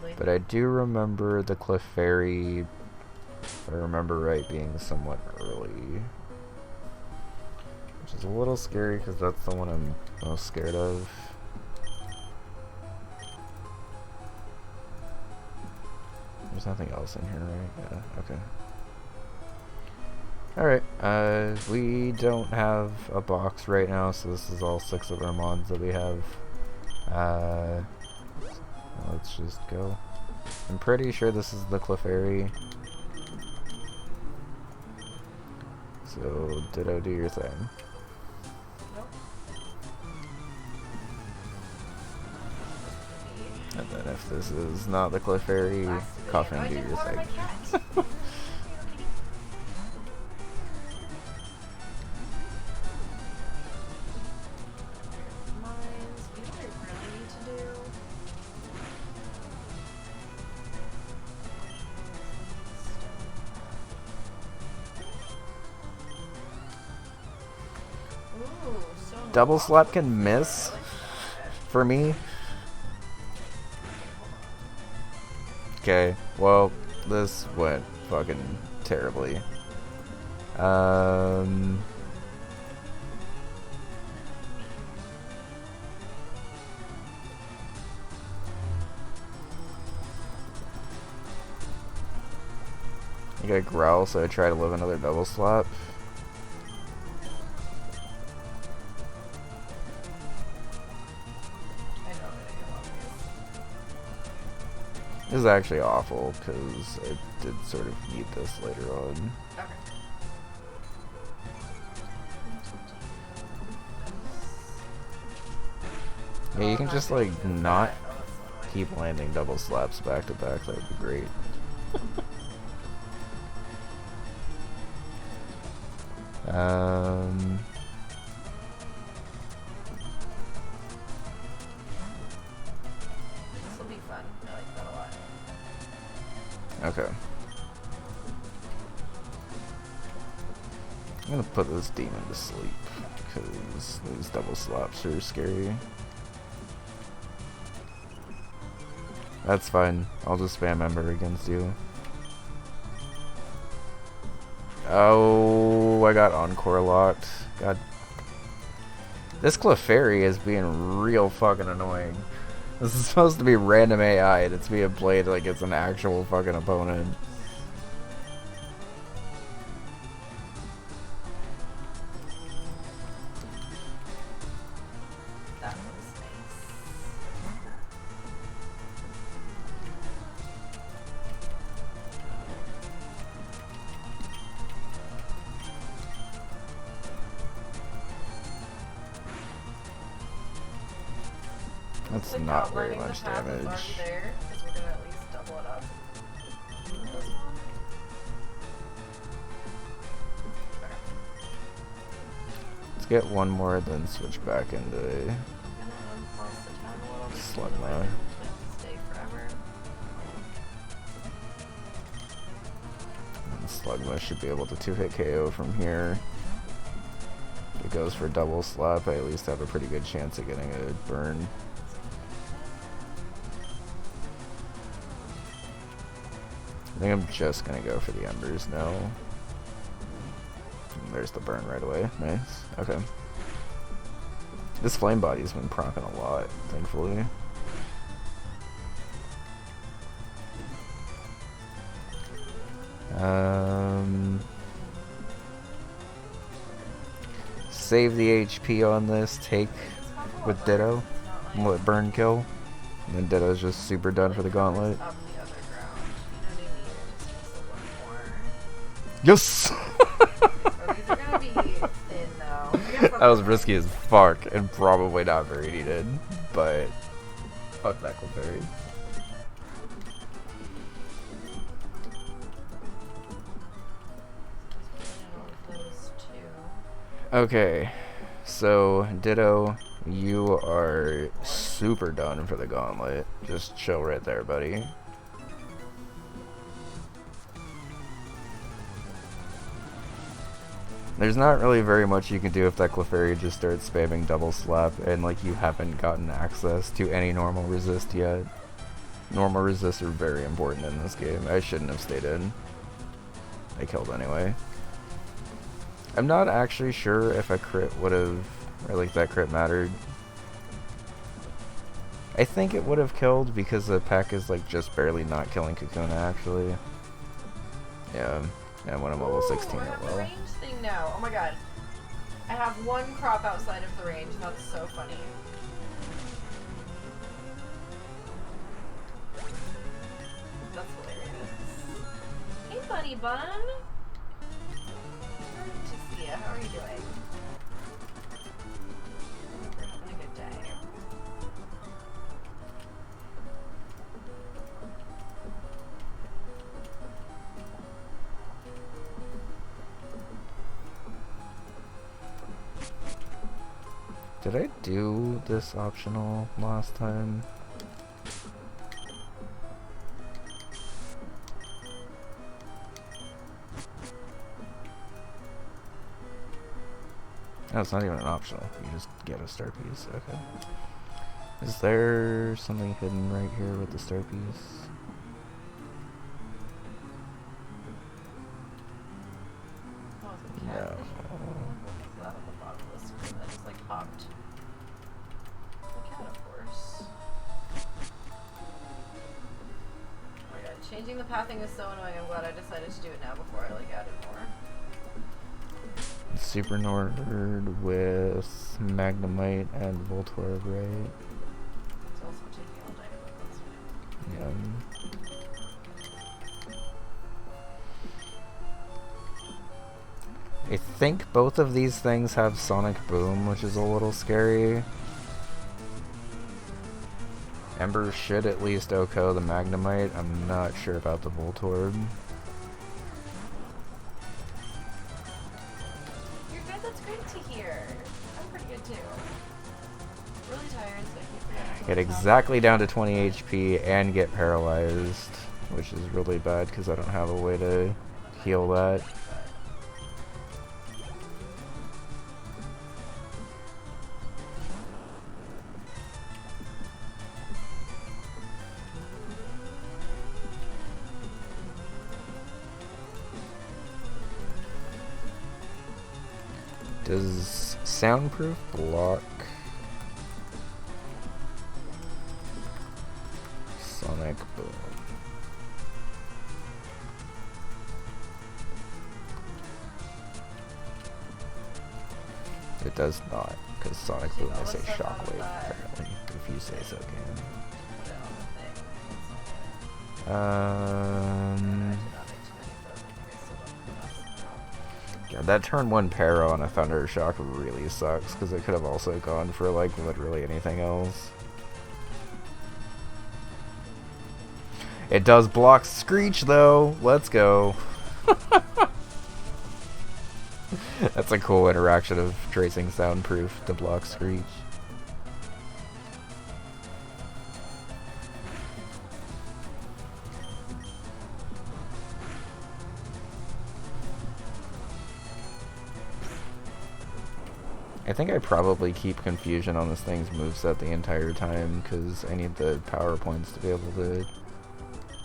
badly. But I do remember the Clefairy, if I remember right, being somewhat early. Which is a little scary because that's the one I'm most scared of. There's nothing else in here, right? Yeah, okay. Alright, we don't have a box right now, so this is all 6 of our mons that we have. Let's just go. I'm pretty sure this is the Clefairy. So, Ditto, do your thing. Nope. And then if this is not the Clefairy, Coffin, do your thing. Double slap can miss for me. Okay, well, this went fucking terribly. I gotta growl, so I try to live another double slap. This is actually awful, because I did sort of need this later on. Okay. Yeah, you can just, like, not keep landing double slaps back to back, that would be great. Okay. I'm gonna put this demon to sleep, because these double slaps are scary. That's fine. I'll just spam Ember against you. Oh, I got Encore locked. God. This Clefairy is being real fucking annoying. This is supposed to be random AI, and it's being played like it's an actual fucking opponent. That was nice. That's not very much damage. There, we can at least double it up. Let's get one more, then switch back into Slugma. Slugma should be able to 2-hit KO from here. If it goes for double slap, I at least have a pretty good chance of getting a burn. I think I'm just gonna go for the embers now. And there's the burn right away. Nice. Okay. This flame body's been proccing a lot, thankfully. Save the HP on this, take with Ditto, and let burn kill. And then Ditto's just super done for the gauntlet. Yes! That was risky as fuck and probably not very needed, but fuck that Clefairy. Okay, so Ditto, you are super done for the gauntlet. Just chill right there, buddy. There's not really very much you can do if that Clefairy just starts spamming double slap and like you haven't gotten access to any normal resist yet. Normal resists are very important in this game. I shouldn't have stayed in. I killed anyway. I'm not actually sure if a crit would have, or like that crit mattered. I think it would have killed because the pack is like just barely not killing Kakuna actually. Yeah, and when I'm level 16 I it have will. the range thing now. Oh my god. I have one crop outside of the range. That's so funny. That's hilarious. Hey, Bunny Bun. Good to see you. How are you doing? Hope you're having a good day. Did I do this optional last time? No, it's not even an optional. You just get a star piece. Okay. Is there something hidden right here with the star piece? Oh, it's a cat. No. That on the bottom of the screen that just like hopped. The cat, of course. Oh my god, changing the pathing is so annoying. I'm glad I decided to do it now before I like added more. Super Nord with Magnemite and Voltorb, right? It's also taking all day, but that's fine. I think both of these things have Sonic Boom, which is a little scary. Ember should at least OHKO the Magnemite. I'm not sure about the Voltorb. You're good, that's great to hear. I'm pretty good too. Really tired, so I keep forgetting to Get like, talk. exactly down to 20 HP and get paralyzed, which is really bad because I don't have a way to heal that. Does soundproof block Sonic Boom? It does not, because Sonic Boom is a shockwave, apparently, if you say so, Cam. Put it on the thing. It's not good. I did not make too many of those. I think I still don't have enough. Yeah, that turn 1 Para on a Thunder Shock really sucks, because it could have also gone for, like, literally anything else. It does block Screech, though! Let's go! That's a cool interaction of tracing Soundproof to block Screech. I think I probably keep Confusion on this thing's moveset the entire time, because I need the power points to be able to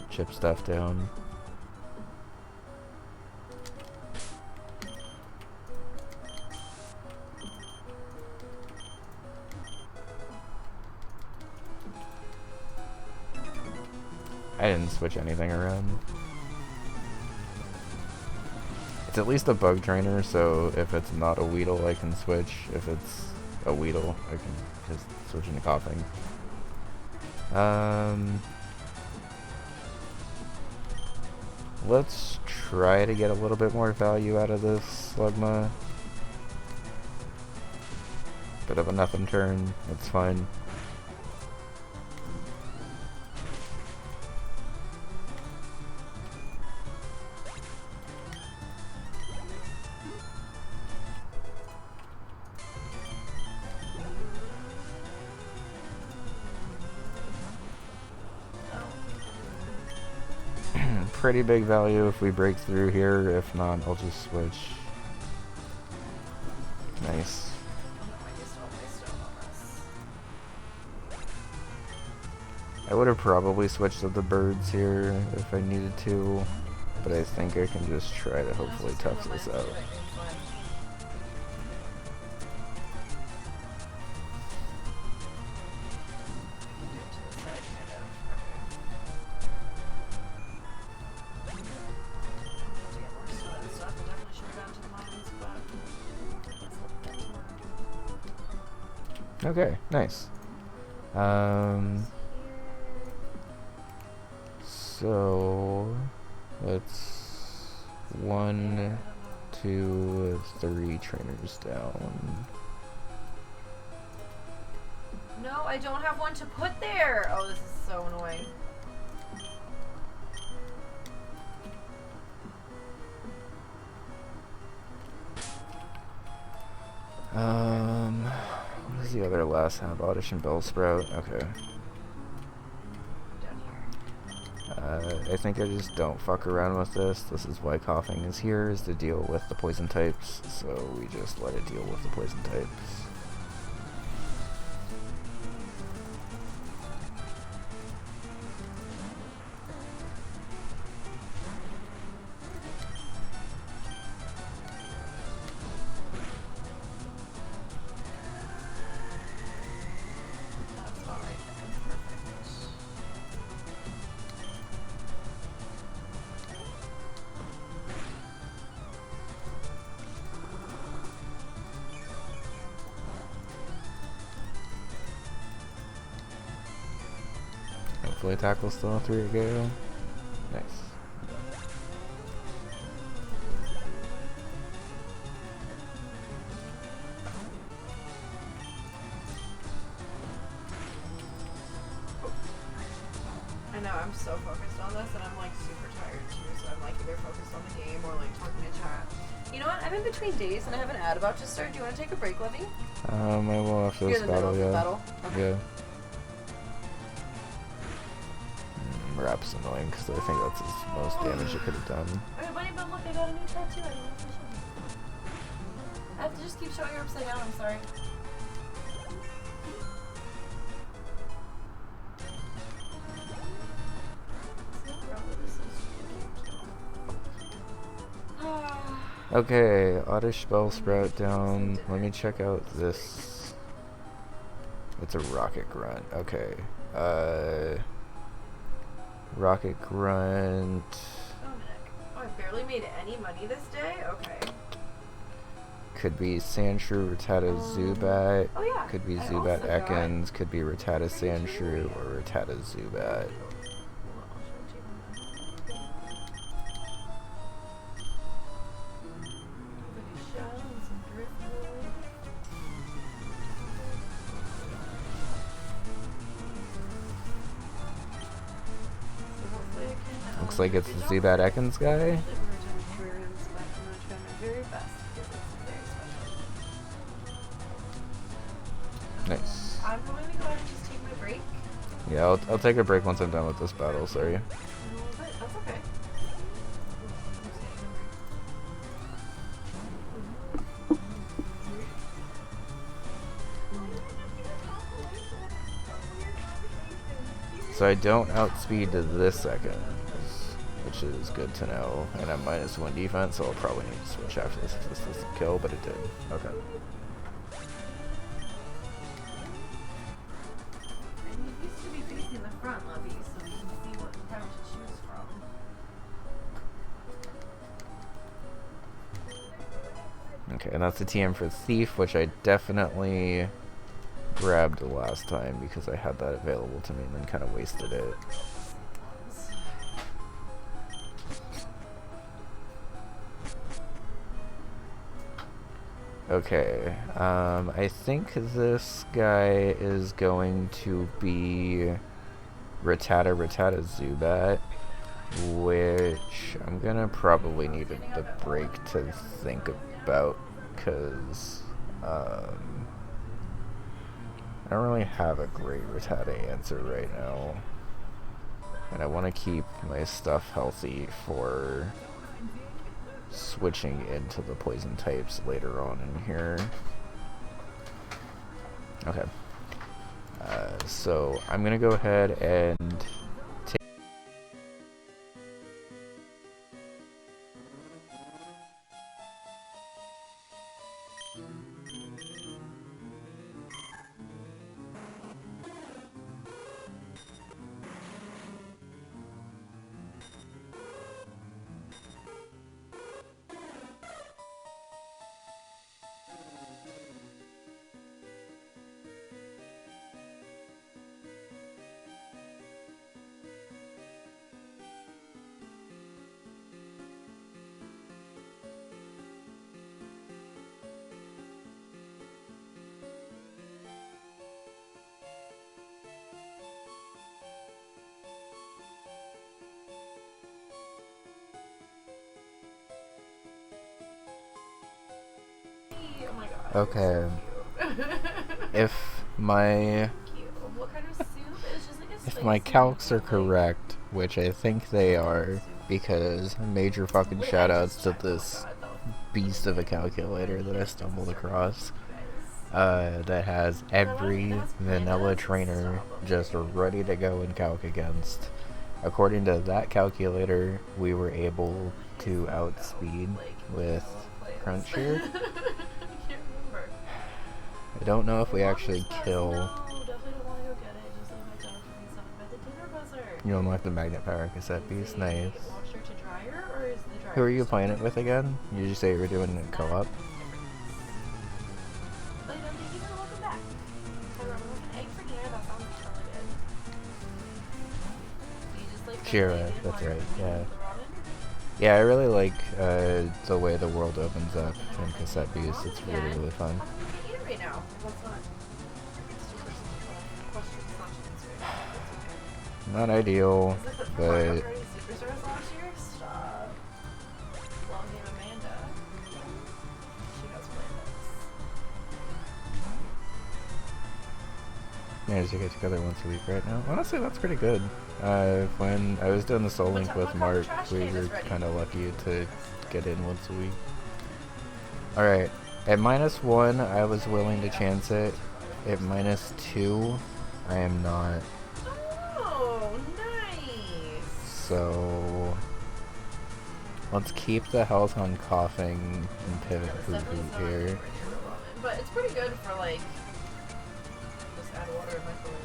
chip stuff down. I didn't switch anything around. It's at least a bug trainer, so if it's not a Weedle, I can switch. If it's a Weedle, I can just switch into Coughing. Let's try to get a little bit more value out of this Slugma. Bit of a nothing turn, that's fine. Pretty big value if we break through here. If not, I'll just switch. Nice. I would have probably switched up the birds here if I needed to, but I think I can just try to hopefully tough this out. Okay, nice. So let's 1, 2, 3 trainers down. No, I don't have one to put there. Oh, this is so annoying. What is the other last half? Oddish and Bellsprout. Okay. I think I just don't fuck around with this. This is why coughing is here, is to deal with the poison types, so we just let it deal with the poison types. Hopefully tackle still on 3 to go. Nice. I know, I'm so focused on this and I'm like super tired too, so I'm like either focused on the game or like talking to chat. You know what? I'm in between days and I have an ad about to start. Do you want to take a break, Levy? I will after You're this in the middle of the battle? Okay. Yeah. Rap's annoying because I think that's his most damage it could have done. Okay, buddy, but look, I got a new tattoo. I don't know if I should. I have to just keep showing her upside down. I'm sorry. Okay, Oddish Bellsprout down. Let me check out this. It's a Rocket Grunt. Okay. Rocket Grunt. Oh, I barely made any money this day? Okay. Could be Sandshrew, Rattata, Zubat. Oh yeah. Could be I Zubat also got- Ekans. Could be Rattata Sandshrew or Rattata Zubat. Looks like it's the Zubat Ekans guy. Nice. I'm going to go ahead and just take my break. Yeah, I'll take a break once I'm done with this battle, sorry. That's okay. So I don't outspeed to this second, which is good to know. And I'm -1 defense, so I'll probably need to switch after this if this doesn't kill, but it did. Okay. And you used to be facing the front, Lovey, so you can see what town to choose from. Okay, and that's the TM for Thief, which I definitely grabbed the last time because I had that available to me and then kind of wasted it. Okay, I think this guy is going to be Rattata Zubat, which I'm gonna probably need the break to think about because I don't really have a great Rattata answer right now, and I want to keep my stuff healthy for switching into the poison types later on in here. Okay. So I'm gonna go ahead and take. Oh my god. Okay. If my Cute. What kind of soup? It's just like a if my calcs are correct, which I think they are, because major fucking shoutouts to this beast of a calculator that I stumbled across. That has every vanilla trainer just ready to go and calc against. According to that calculator, we were able to outspeed with Crunch here. I don't know if we actually kill. You unlock the magnet power cassette piece. Nice. Who are you playing it with again? You just say you were doing it co-op. Shira, that's right, yeah. Yeah, I really like the way the world opens up in cassette piece. It's really, really fun. Not ideal, but managed to get together once a week right now. Honestly, that's pretty good. When I was doing the Soul Link with Mark, we were kind of lucky to get in once a week. Alright, at -1, I was willing to chance it. At -2, I am not. Oh, nice! So let's keep the health on coughing and pivot hoot hoot here. But it's pretty good for like just add water and microwave.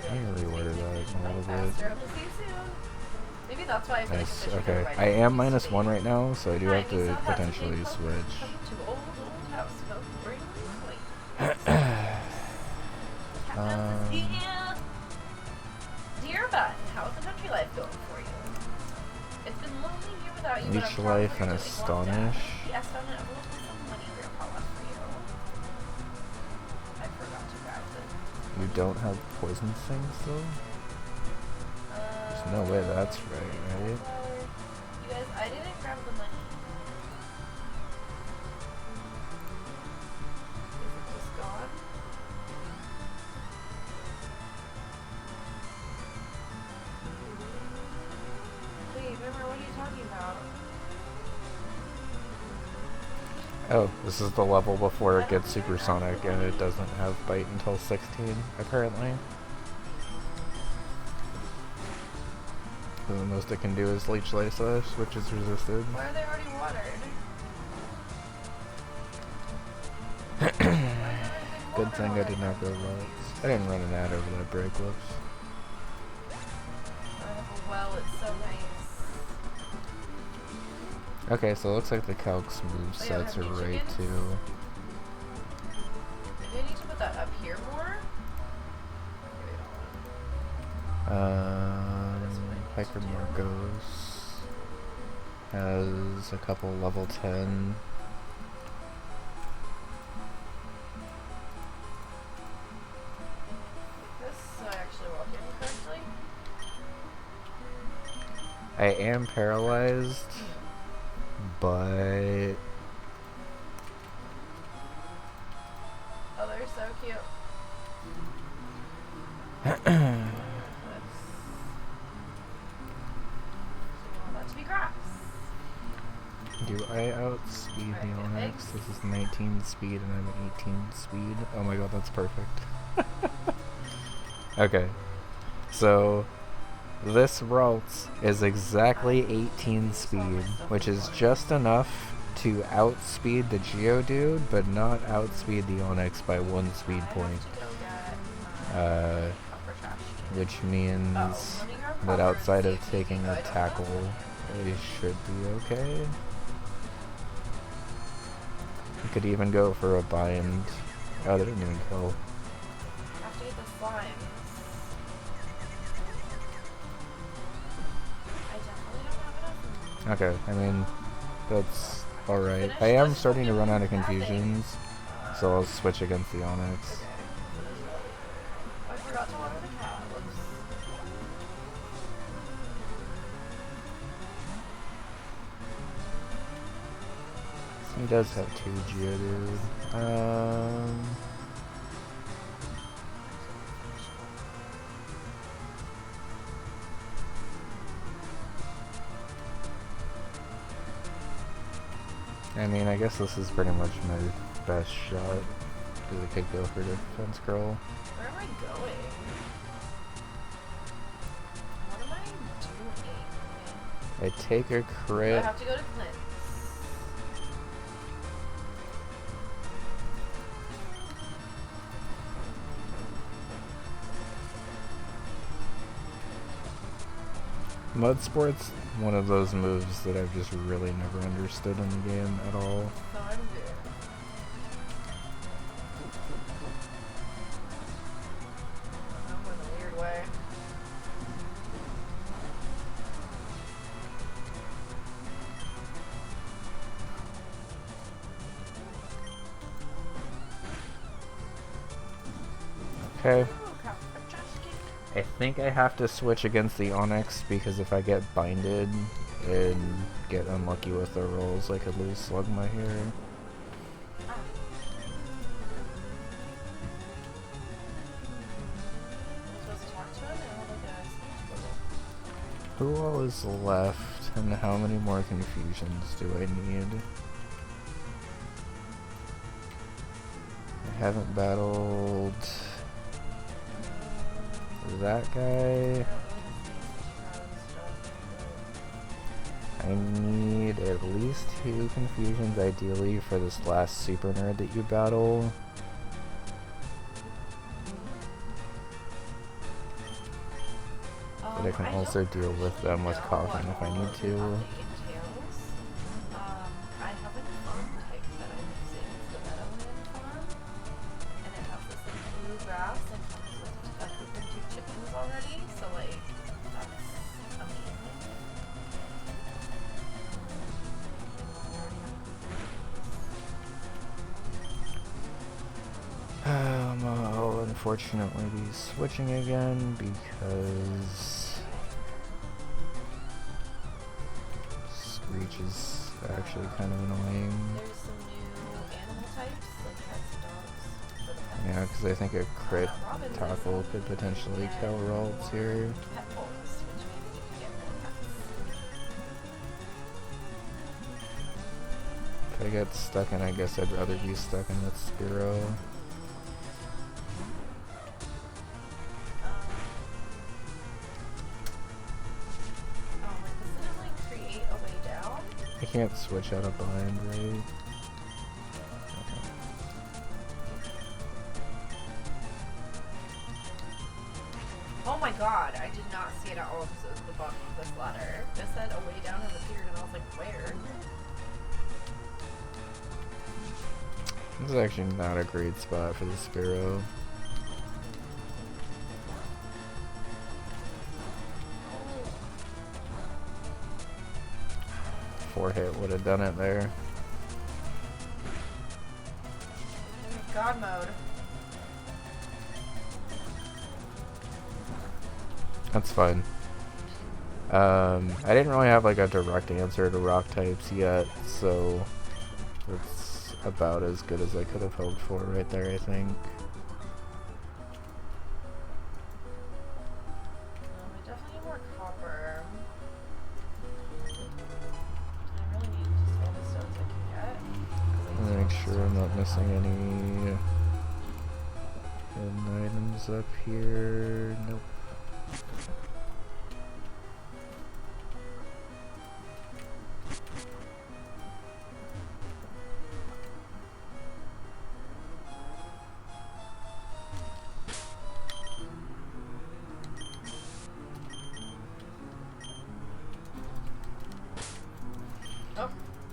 I can reorder that a little bit. Maybe that's why I Nice, okay. I am -1 right now, so I do have to potentially switch. Dear Button, how's the country life going for you? It's been lonely here without you. Leech Life and Astonish. Yes, I'm gonna put some money in your left for you. I forgot to grab it. You don't have poison things though? There's no way that's right? You guys, I didn't grab the money. Is it just gone? Wait, remember, what are you talking about? Oh, this is the level before it gets supersonic and it doesn't have bite until 16, apparently. So the most it can do is Leech Life Slash, which is resisted. Why are they already watered? Good thing I did not go lots. I didn't run an ad over that break, whoops. Well, it's so nice. Okay, so it looks like the calcs move sets are right too. Maybe I need to put that up here more? Hiker Marcos has a couple level 10. This so I actually walk in correctly. I am paralyzed, but Oh, they're so cute. do I I outspeed the Alright, Onyx. thanks. This is 19 speed and I'm 18 speed. Oh my god, that's perfect. Okay, so this Ralts is exactly 18 speed, which is just enough to outspeed the Geodude, but not outspeed the Onyx by 1 speed point. Which means that outside of taking a tackle, they should be okay. You could even go for a bind. Oh, they didn't even kill. Have to get the slime. I definitely don't have enough. Okay, I mean, that's alright. I am starting to run out of confusions, so I'll switch against the Onyx. Okay. I forgot to water the cat. Whoops. He does have 2 Geodude. I mean, I guess this is pretty much my best shot, because I could go for defense curl. Where am I going? What am I doing? I take a Do I crit. have to go to Clint's? Mud Sport's one of those moves that I've just really never understood in the game at all. Thunder. I'm in a weird way. Okay. Oh, crap. I'm just kidding. I think I have to switch against the Onyx because if I get binded and get unlucky with the rolls, I could lose Slugma here. Ah. I'm supposed to talk to him? I don't think Who all is left and how many more confusions do I need? I haven't battled that guy. I need at least 2 confusions ideally for this last super nerd that you battle. But I can also deal with them with coughing if I need to. I have a farm type that I'm using. It's the Meadowland farm. And it has this like blue grass and comes with like 2 chickens already. So like that's amazing. I'll unfortunately be switching again because Screech is actually kind of annoying. There's some new animal types like cats and dogs for the pets. Yeah, because I think a crit Robin tackle could potentially kill Ralts here. pet bowls, which means you can get more pets. If I get stuck in, I guess I'd rather be stuck in with Spearow. Doesn't it like create a way down? I can't switch out of bind, right? Oh my god, I did not see it at all because it was the bottom of this ladder. It said a way down has appeared and I was like, where? This is actually not a great spot for the Spearow. 4 hit would have done it there. God mode. That's fine. I didn't really have like a direct answer to rock types yet, so it's about as good as I could have hoped for right there, I think. I definitely need more copper. I really need just all the stones missing any hidden items up here. Nope.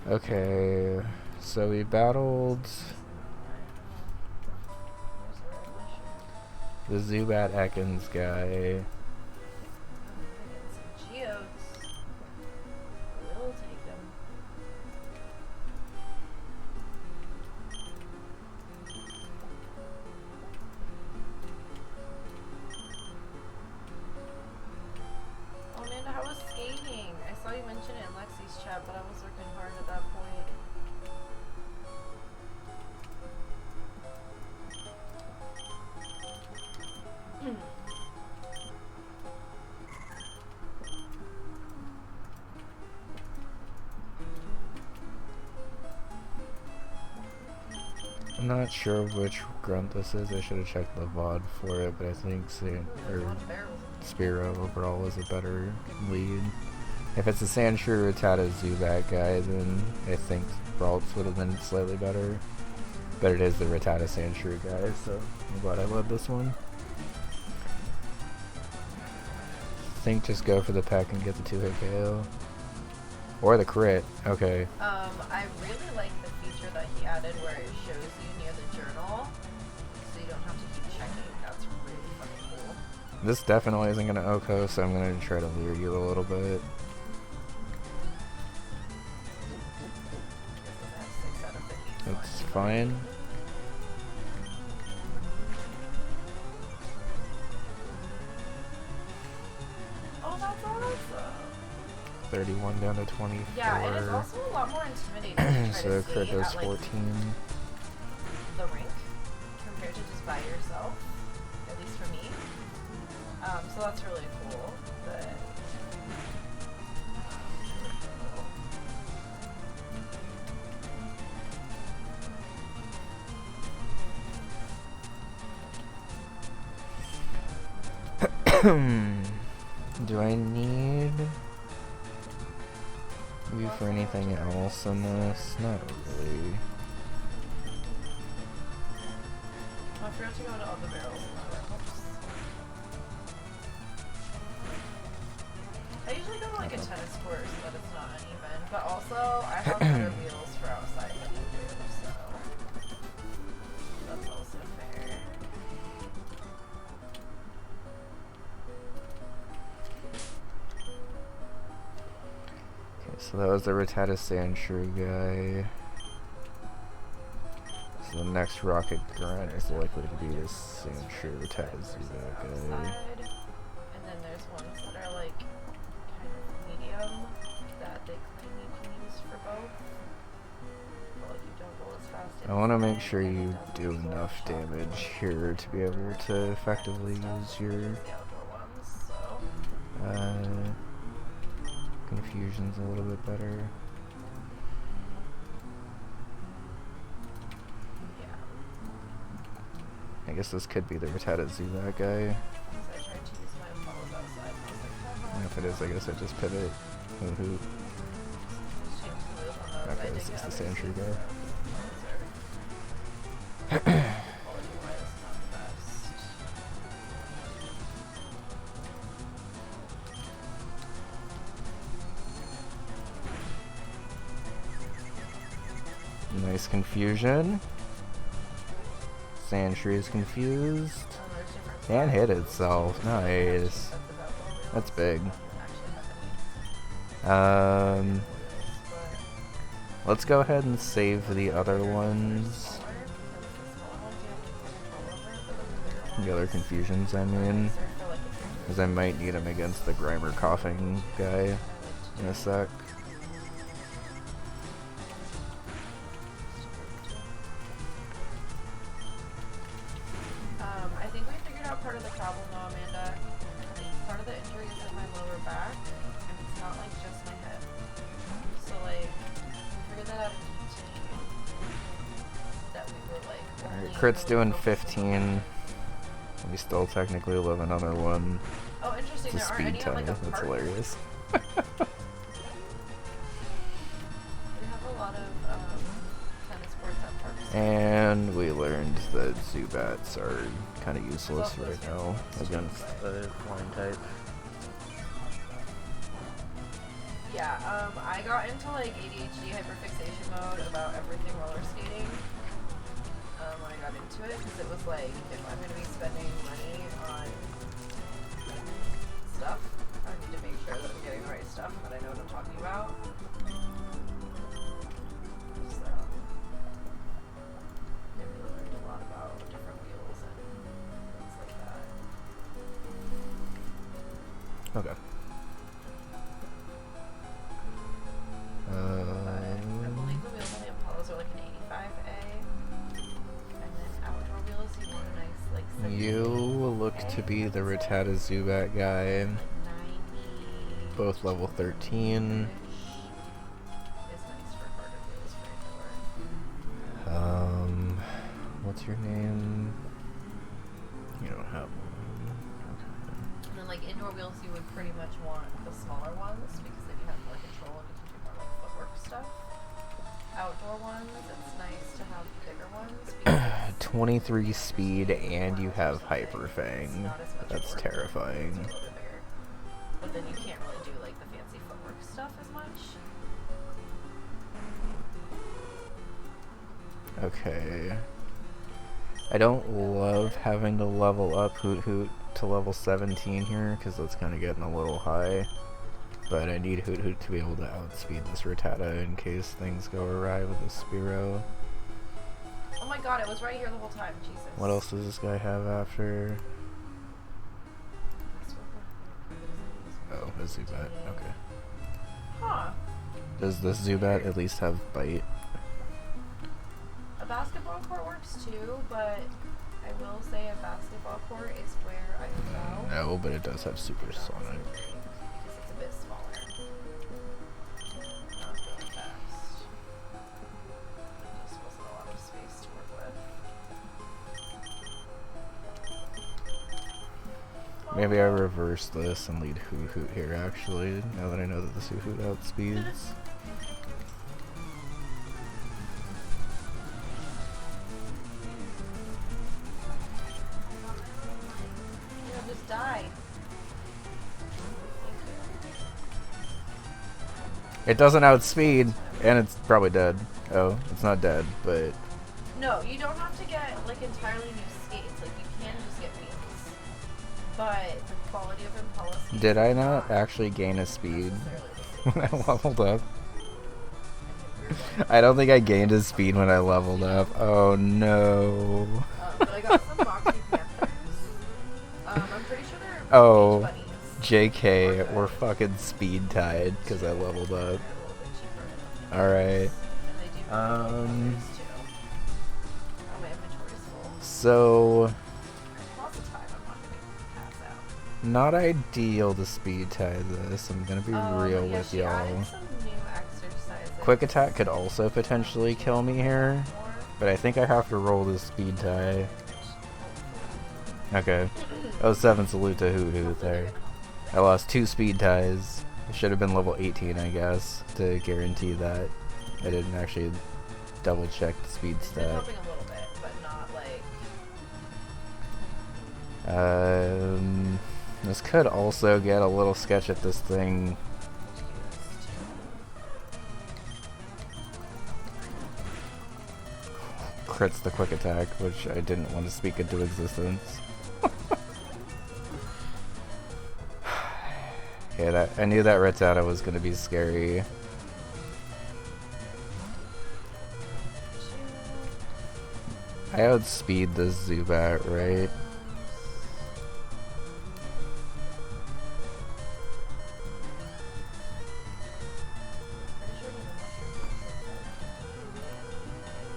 Okay, so we battled the Zubat Ekans guy. Geodes. We'll take them. Oh, Amanda, how was skating? I saw you mention it in Lexi's chat, but I was working hard at that point. I'm not sure which grunt this is. I should have checked the VOD for it, but I think Spearow overall was a better lead. If it's a Sandshrew Rattata Zubat guy, then I think Braults would have been slightly better. But it is the Rattata Sandshrew guy, so I'm glad I led this one. I think just go for the peck and get the 2-hit KO. Or the crit. Okay. I really like the feature that he added where it shows you near the journal, so you don't have to keep checking. That's really fucking cool. This definitely isn't gonna OHKO, so I'm gonna try to lure you a little bit. That's fine. Oh, that's awesome. 31 down to 24. Yeah, and it's also a lot more intimidating to try So to crit skate goes at, like, 14. the rink compared to just by yourself, at least for me. So that's really cool. But do I need you for anything else in this? Not really. I forgot to go into all the barrels. I usually go to like a tennis court so that it's not uneven, but also I have better wheels for outside than you do, so that's also fair. Okay, so that was the Rattata Sandshrew guy. So the next Rocket Grunt is likely to be this Sandshrew Rattata Zubat guy. And then there's ones that are like kind of medium that they claim you can use for both. But like you don't go as fast. I want to make sure you do enough damage here to be able to effectively use your confusions a little bit better. I guess this could be the Rattata Zubat guy. And if it is, I guess I just pivot. Woohoo. Okay, this is the Sandshrew guy. Nice confusion. Sandshrew is confused. And hit itself. Nice. That's big. Let's go ahead and save the other ones. The other confusions, I mean. Because I might need him against the Grimer coughing guy in a sec. I think we figured out part of the problem though, Amanda. Part of the injury is in my lower back, and it's not like just my head. So like, we figured that out in team. That we were like. Alright, only crit's really doing focused 15. We still technically live another one. Oh, interesting. It's a There aren't speed any on like tie. a That's park. hilarious. We have a lot of tennis courts at parks. And we learned that Zubats are kind of useless also right fancy now ones too, against but- the flying type. Yeah, I got into like ADHD hyperfixation mode about everything roller skating when I got into it, because it was like, if I'm going to be spending money on stuff, I need to make sure that I'm getting the right stuff and that I know what I'm talking about. So, I really learned a lot about different wheels and things like that. Okay. I believe the wheels on the Apollos are like an 85A. And then outdoor wheels, you want a nice like 70. You look to be the Rattata Zubat guy. 90. Both level 13. Is nice for harder wheels for indoor. What's your name? You don't have one. And then like indoor wheels, you would pretty much want the smaller ones because then you have more control and you can do more like footwork stuff. Outdoor ones, it's nice to have bigger ones. Okay. 23 speed and you have Hyper Fang. Not as much That's work, terrifying. it's a little bit bigger. But then you can't really do like the fancy footwork stuff as much. Okay. I don't love having to level up Hoot Hoot to level 17 here, because that's kind of getting a little high. But I need Hoot Hoot to be able to outspeed this Rattata in case things go awry with the Spearow. Oh my god, it was right here the whole time. Jesus. What else does this guy have after? Oh, a Zubat. Okay. Huh. Does this Zubat at least have Bite? A basketball court works too, but I will say a basketball court is where I fell. No, but it does have Supersonic. Because it's a bit smaller. Not really fast. There just wasn't a lot of space to work with. Maybe I reverse this and lead Hoot Hoot here, actually, now that I know that this Hoot Hoot outspeeds. Yeah, just die. Thank you. It doesn't outspeed, and it's probably dead. Oh, it's not dead, but No, you don't have to get like entirely new skates. Like you can just get wheels. But the quality of Impala skates did I is not actually gain a speed necessarily the same. when I leveled up? I don't think I gained a speed when I leveled up. Oh no. But I got some Moxie Panthers. I'm pretty sure they're Oh, beach bunnies. JK, we're fucking speed tied because I leveled up. They're a little bit cheaper than the Alright. And they do have Um, too. Oh, my inventory's full. So, Lots of time. I'm not gonna pass out. not ideal to speed tie this. I'm gonna be real Yeah, with she added y'all. some new exercises. Quick attack could also potentially kill me here, but I think I have to roll this speed tie. Okay. 07 salute to Hoot Hoot there. I lost 2 speed ties. I should have been level 18, I guess, to guarantee that. I didn't actually double check the speed It's been stat. helping a little bit, but not like. This could also get a little sketch at this thing. Crits the quick attack, which I didn't want to speak into existence. Yeah, I knew that Rattata was going to be scary. I outspeed this Zubat, right? Pretty sure it was a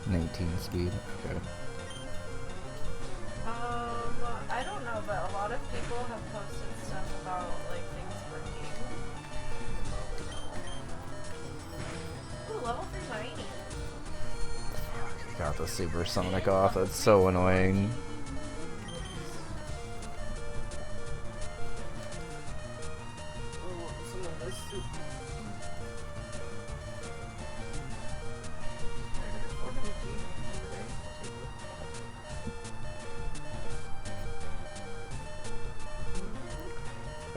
mushroom. 19 speed. Okay. I don't know, but a lot of people have posted stuff about like things breaking. Ooh, level 390. got the supersonic off. That's so annoying.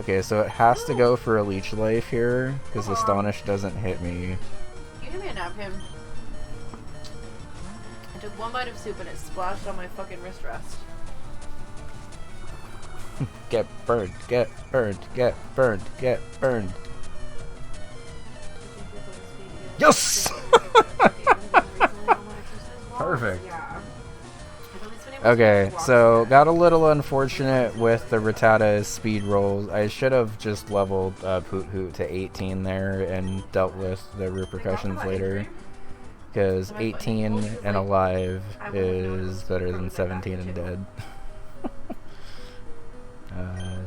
Okay, so it has to go for a leech life here, because Astonish doesn't hit me. You give me a nap, him. I took one bite of soup and it splashed on my fucking wrist rest. Get burned, get burned, get burned, get burned. Yes! Perfect. Okay, so got a little unfortunate with the Rattata's speed rolls. I should have just leveled Hoot Hoot to 18 there and dealt with the repercussions later. Because 18 and alive is better than 17 and dead.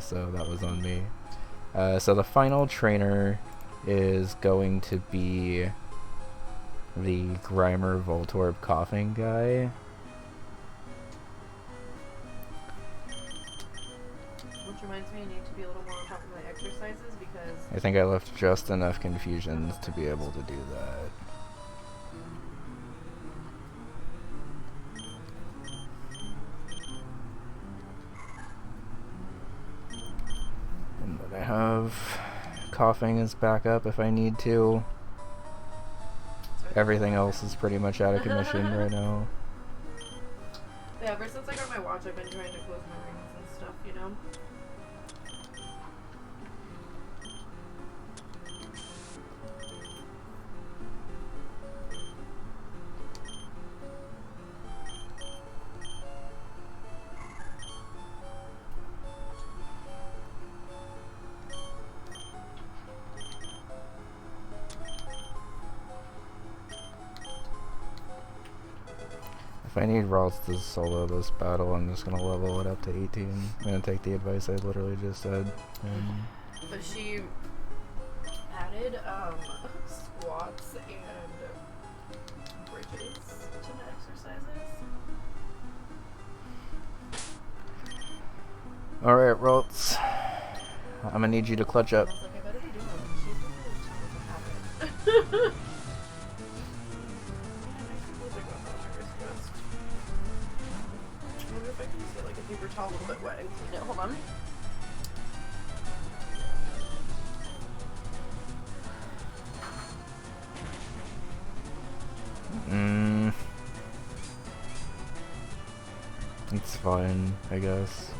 So that was on me. So the final trainer is going to be the Grimer Voltorb coughing guy. Which reminds me, I need to be a little more on top of my exercises because I think I left just enough confusions to be able to do that. And then I have coughing as backup if I need to. Everything else is pretty much out of commission right now. Yeah, ever since I got my watch, I've been trying to close my rings and stuff, you know? If I need Ralts to solo this battle, I'm just gonna level it up to 18. I'm gonna take the advice I literally just said. But she added squats and bridges to the exercises. Alright, Ralts. I'm gonna need you to clutch up. I was like, I better be doing it. She's really trying to happen. I wonder if I can just get like a paper towel a little bit wet and clean it. Hold on. It's fine, I guess.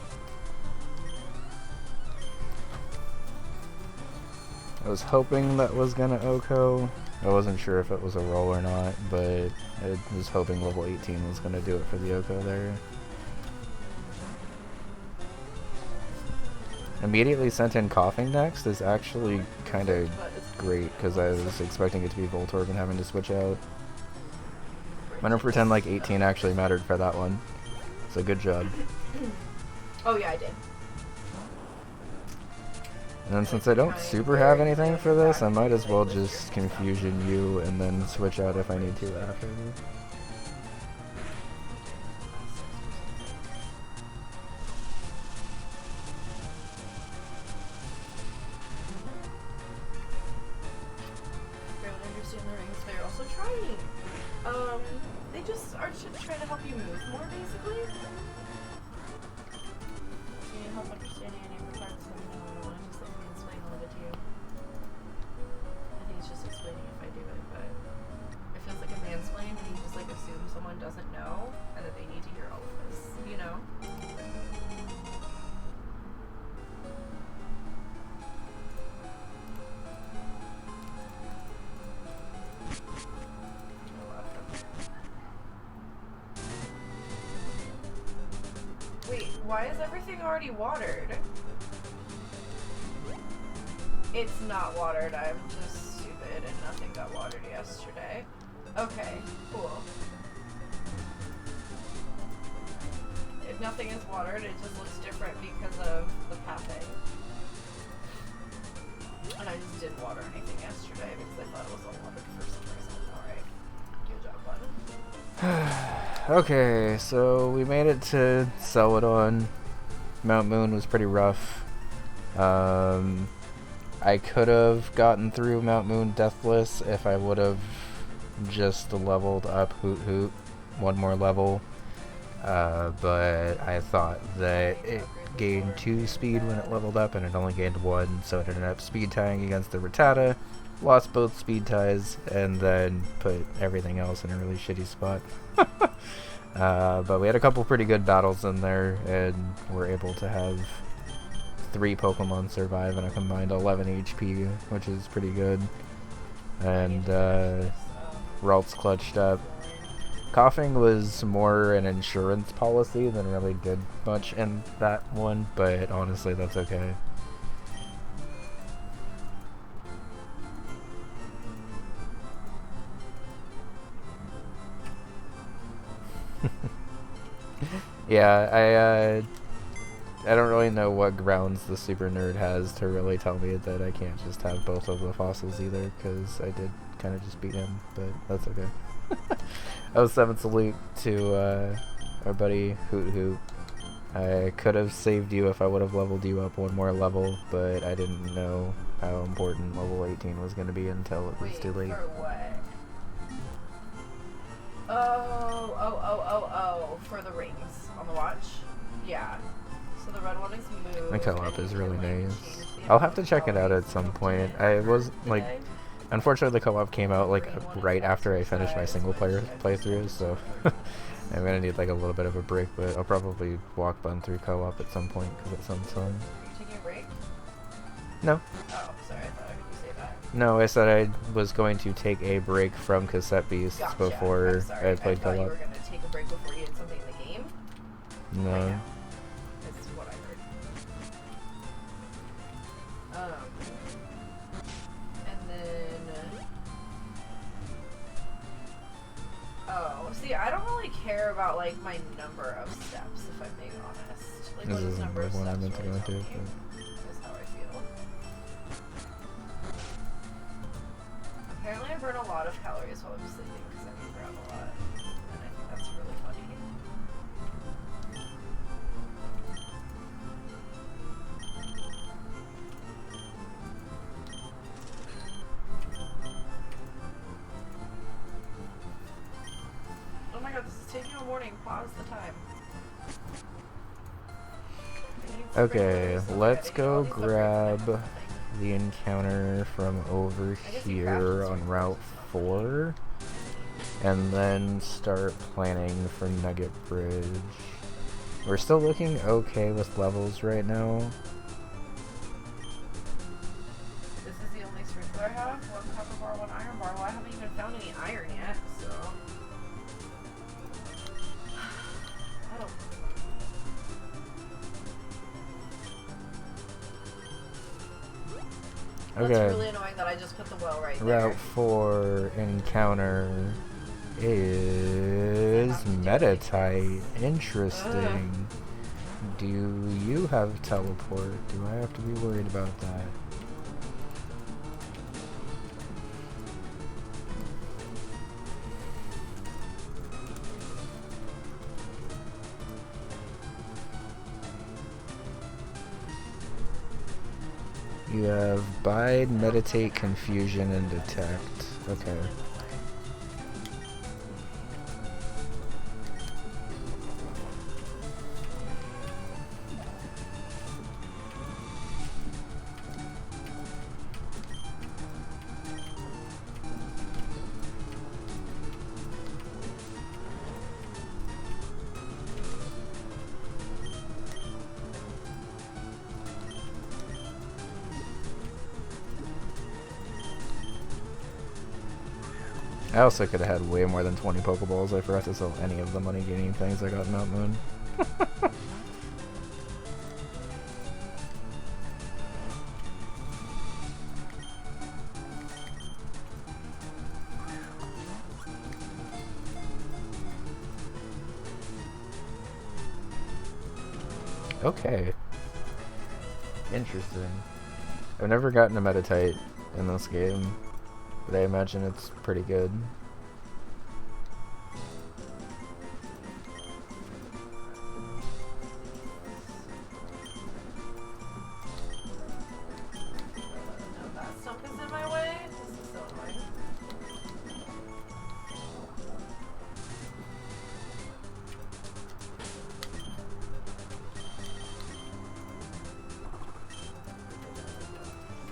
I was hoping that was gonna OHKO. I wasn't sure if it was a roll or not, but I was hoping level 18 was gonna do it for the OHKO there. Immediately sent in coughing next is actually kind of great, because I was expecting it to be Voltorb and having to switch out. I'm gonna pretend like 18 actually mattered for that one. So good job. Oh yeah, I did. And then since I don't super have anything for this, I might as well just Confusion you and then switch out if I need to after. They just are trying to help you move more, basically. If you need help understanding any of the parts, let me know. I want to just let me explain all of it to you. I think it's just explaining if I do it, but it feels like a mansplain when you just like assume someone doesn't know and that they need to hear all of this, you know? Wait, why is everything already watered? It's not watered, I'm just stupid and nothing got watered yesterday. Okay, cool. If nothing is watered, it just looks different because of the pathing. And I just didn't water anything yesterday because I thought it was all watered for some reason. Alright. Good job, bud. Okay, so we made it to Celadon. Mount Moon was pretty rough. I could have gotten through Mount Moon deathless if I would have just leveled up Hoot Hoot one more level. But I thought that it gained 2 speed when it leveled up and it only gained 1, so it ended up speed tying against the Rattata, lost both speed ties, and then put everything else in a really shitty spot. But we had a couple pretty good battles in there, and were able to have 3 Pokemon survive and a combined 11 HP, which is pretty good. And Ralts clutched up. Coughing was more an insurance policy than really did much in that one, but honestly that's okay. Yeah, I don't really know what grounds the super nerd has to really tell me that I can't just have both of the fossils either, because I did kind of just beat him, but that's okay. I was 7th salute to our buddy Hoot Hoot. I could have saved you if I would have leveled you up 1 more level, but I didn't know how important level 18 was going to be until it was too late. For what? Oh, for the rings on the watch? Yeah. So the red one is moved. The co-op is really nice. I'll have to check it out at some point. I was like, unfortunately the co-op came out like right after I finished my single player playthrough, so I'm gonna need like a little bit of a break, but I'll probably walk Bun through co-op at some point because it sounds fun. Are you taking a break? No. Oh, sorry, I thought I heard you say that. No, I said I was going to take a break from Cassette Beasts before I played co-op. You were going to take a break before you did something in the game? No. Oh, yeah. That's what I heard. And then... Oh, see, I don't really care about, like, my number of steps, if I'm being honest. Like, This is number of one I steps meant to go really into. tell me is how I feel. Apparently I burn a lot of calories while I'm sleeping because I move around a lot. And I think that's really funny. Oh my god, this is taking a warning. Pause the time. Okay, let's go grab the encounter from over here on Route 4 and then start planning for Nugget Bridge. We're still looking okay with levels right now. This is the only sprinkler I have. 1 copper bar, 1 iron bar. Well, I haven't even found any iron yet, so... I don't... Okay. That's really annoying that I just put the well right there. Route 4 encounter is Metatite. Interesting. Do you have teleport? Do I have to be worried about that? You have Bide, Meditate, Confusion, and Detect. Okay. I also could have had way more than 20 Pokeballs. I forgot to sell any of the money gaining things I got in Mount Moon. Okay. Interesting. I've never gotten a Metatite in this game, but I imagine it's pretty good.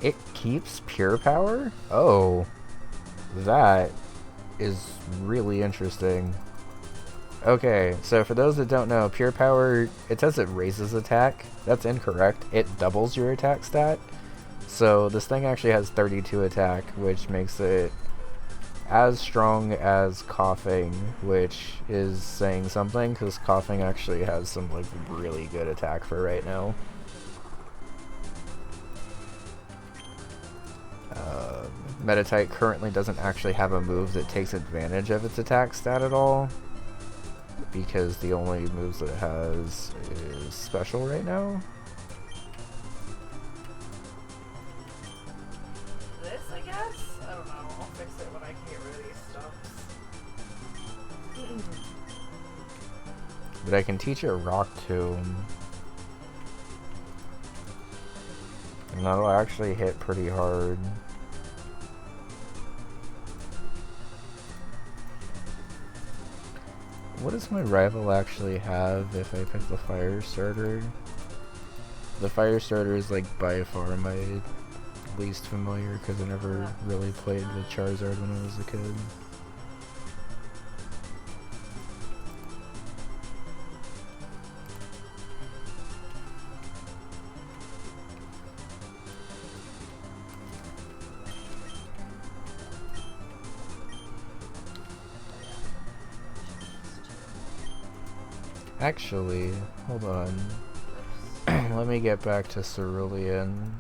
It keeps pure power? Oh, that is really interesting. Okay, so for those that don't know, pure power, it says it raises attack. That's incorrect. It doubles your attack stat. So this thing actually has 32 attack, which makes it as strong as coughing, which is saying something, because coughing actually has some like really good attack for right now. Metatite currently doesn't actually have a move that takes advantage of its attack stat at all, because the only moves that it has is special right now. This, I guess? I don't know. I'll fix it when I can get rid of these stuffs. But I can teach it Rock Tomb. And that'll actually hit pretty hard. What does my rival actually have if I pick the Fire Starter? The Fire Starter is like by far my least familiar because I never really played with Charizard when I was a kid. Actually, hold on. Let me get back to Cerulean.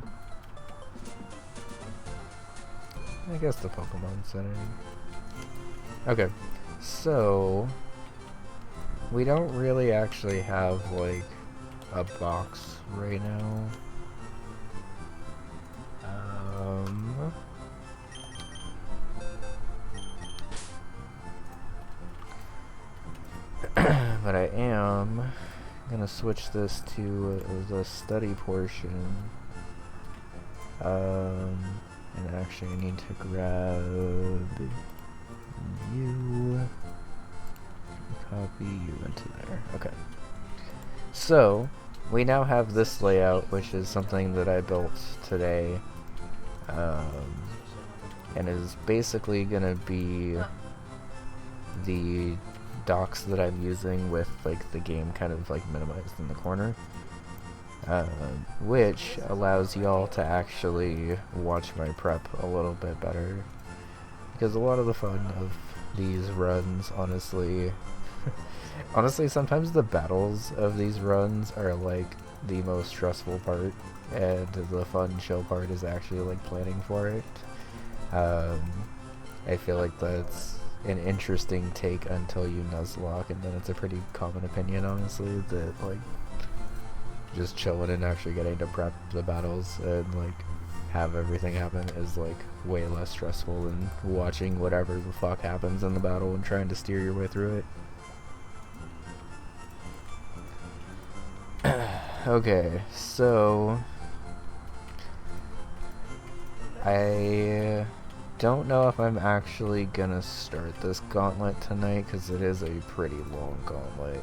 I guess the Pokemon Center. Okay, so we don't really actually have like a box right now. But I am gonna switch this to the study portion. And actually I need to grab you, copy you into there. Okay. So, we now have this layout, which is something that I built today. And is basically gonna be the docks that I'm using with like the game kind of like minimized in the corner, which allows y'all to actually watch my prep a little bit better, because a lot of the fun of these runs, honestly sometimes the battles of these runs are like the most stressful part, and the fun chill part is actually like planning for it. I feel like that's an interesting take until you nuzlocke, and then it's a pretty common opinion, honestly, that like just chilling and actually getting to prep the battles and like have everything happen is like way less stressful than watching whatever the fuck happens in the battle and trying to steer your way through it. Okay, so I don't know if I'm actually gonna start this gauntlet tonight, because it is a pretty long gauntlet.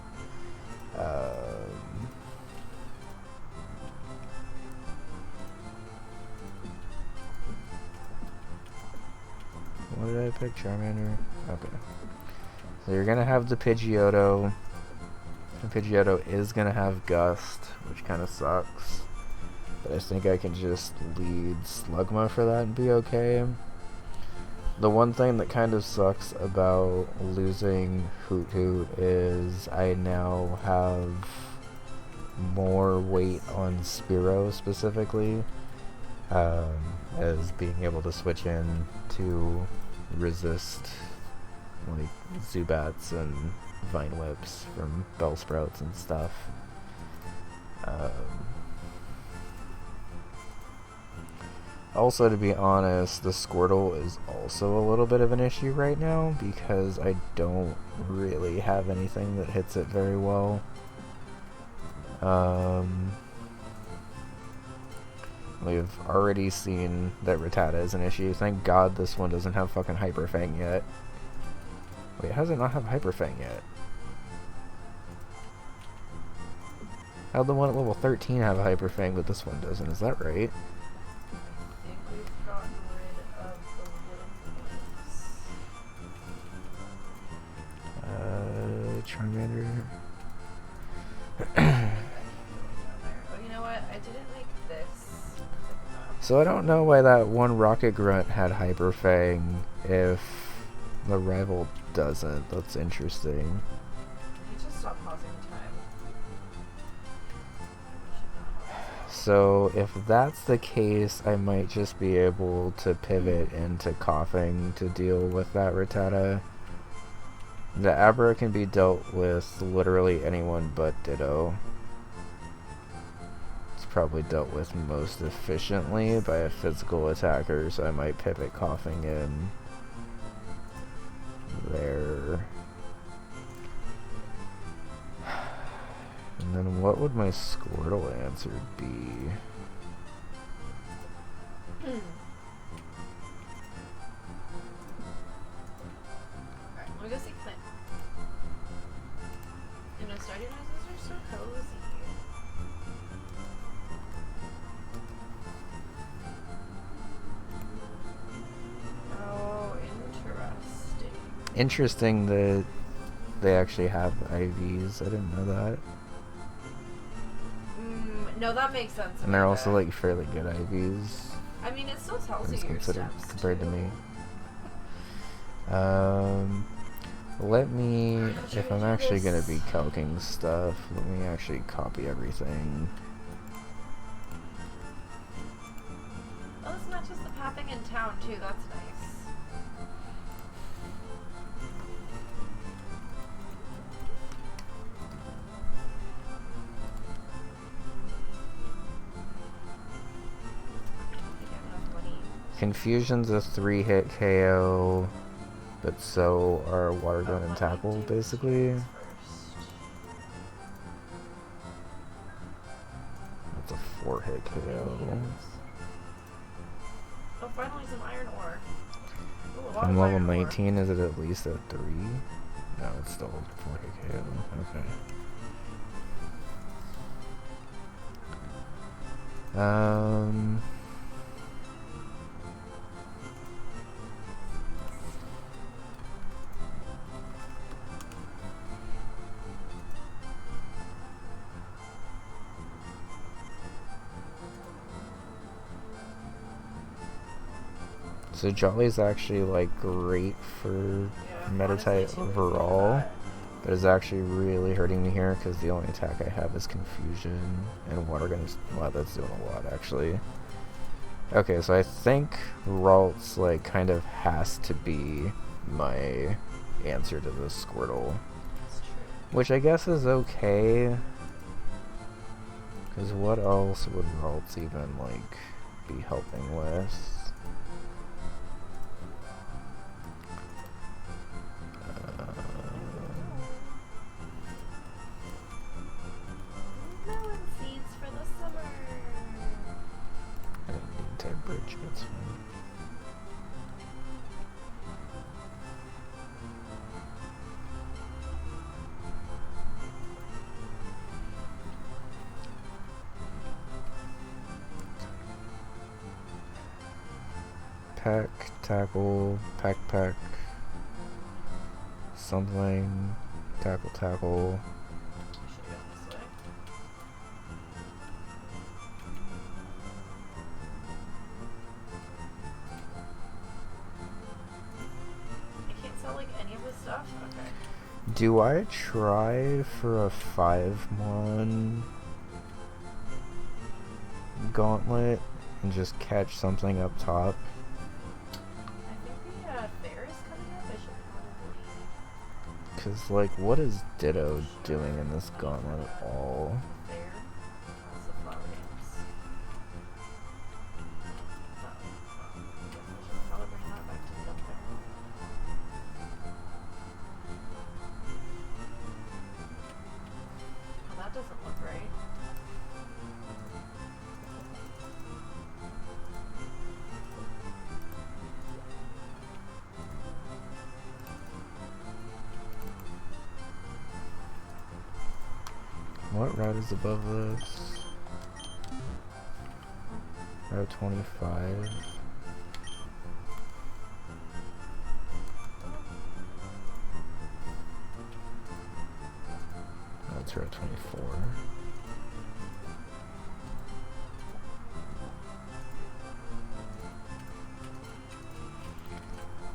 What did I pick? Charmander? Okay. So you're gonna have the Pidgeotto. And Pidgeotto is gonna have Gust, which kinda sucks. But I think I can just lead Slugma for that and be okay. The one thing that kind of sucks about losing Hoot Hoot is I now have more weight on Spearow specifically, as being able to switch in to resist like Zubats and Vine Whips from Bellsprouts and stuff. Also, to be honest, the Squirtle is also a little bit of an issue right now because I don't really have anything that hits it very well. We've already seen that Rattata is an issue. Thank God this one doesn't have fucking Hyper Fang yet. Wait, how does it not have Hyper Fang yet? How'd the one at level 13 have a Hyper Fang, but this one doesn't? Is that right? I think Charmander. Oh, you know what? I didn't make this. So I don't know why that one Rocket Grunt had Hyper Fang if the rival doesn't. That's interesting. You just stop pausing time. So if that's the case, I might just be able to pivot into Coughing to deal with that Rattata. The Abra can be dealt with literally anyone but Ditto. It's probably dealt with most efficiently by a physical attacker, so I might pivot Coughing in there. And then what would my Squirtle answer be? Alright, we'll go see Clint. You know, starting houses are so cozy. Oh, interesting. Interesting that they actually have IVs. I didn't know that. No, that makes sense. And they're also like fairly good IVs. I mean, it still tells you It's your considered steps compared to too. me. Let me, if I'm actually gonna be calking stuff, let me actually copy everything. Oh, this matches the pathing in town too. That's nice. Confusion's a 3-hit KO, but so are Water Gun and Tackle, basically. That's a 4-hit KO. Oh, finally some iron ore. Ooh, a lot I'm of level iron ore. 19, is it at least a 3? No, it's still a 4-hit KO. Okay. So Jolly's actually like great for Meditite overall, but it's actually really hurting me here because the only attack I have is Confusion, and Water Gun is, wow, that's doing a lot actually. Okay, so I think Ralts like kind of has to be my answer to this Squirtle, which I guess is okay, because what else would Ralts even like be helping with? Melon seeds for the summer. I didn't need type bridge, that's fine. Peck, tackle, peck, something, tackle. Should go this way. I can't sell like any of this stuff? Okay. Do I try for a 5-1 gauntlet and just catch something up top? I think the fair is coming up. I should probably... Cause like, what is Ditto doing in this gauntlet at all? Fair. That's the flower games. I guess I should probably bring that back to the dump there. Oh, that doesn't look right. What route is above this? Route 25. That's Route 24.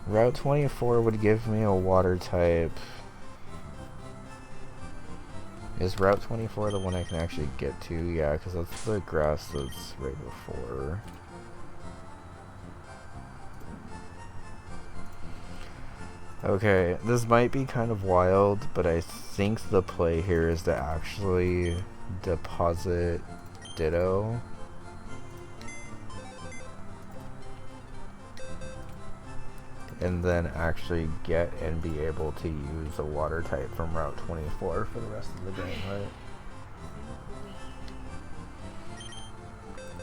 Route 24 would give me a water type. Is Route 24 the one I can actually get to? Yeah, because that's the grass that's right before. Okay, this might be kind of wild, but I think the play here is to actually deposit Ditto. And then actually get and be able to use a water type from Route 24 for the rest of the game, right?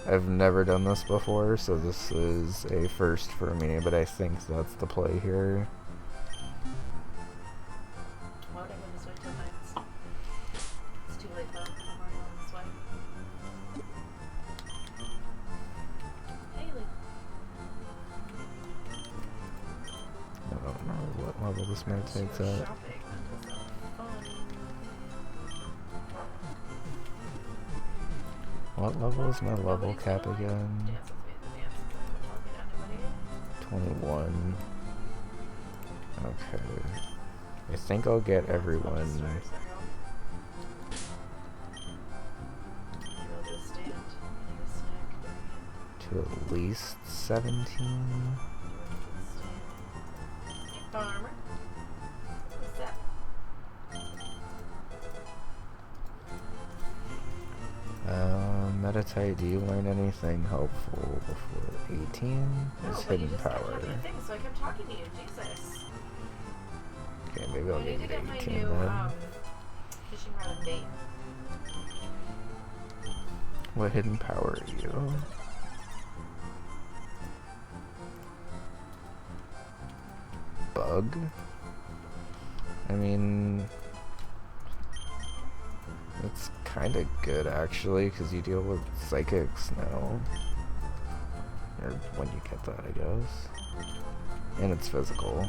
I've never done this before, so this is a first for me, but I think that's the play here. Why would I go this way till nights? It's too late though. I'm already on this way. Haley. I don't know what level this meditate's at. Shopping. That was fun. What level is my level cap again? 21. Okay. I think I'll get everyone to at least 17. Farmer. What's that? Meditate, do you learn anything helpful before 18? It's hidden power. So I kept talking to you, Jesus. Okay, maybe I'll get you to 18 new, then. fishing rod and bait. What hidden power are you? Bug? I mean, it's kind of good actually, because you deal with psychics now. Or when you get that, I guess. And it's physical.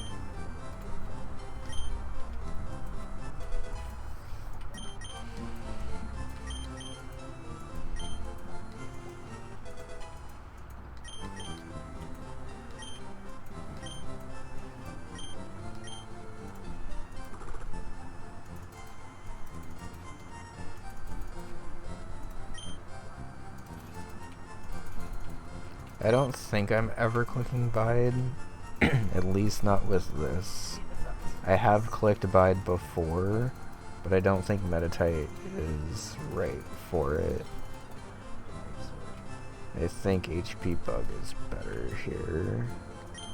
I don't think I'm ever clicking bide, at least not with this. I have clicked bide before, but I don't think meditate is right for it. I think HP bug is better here,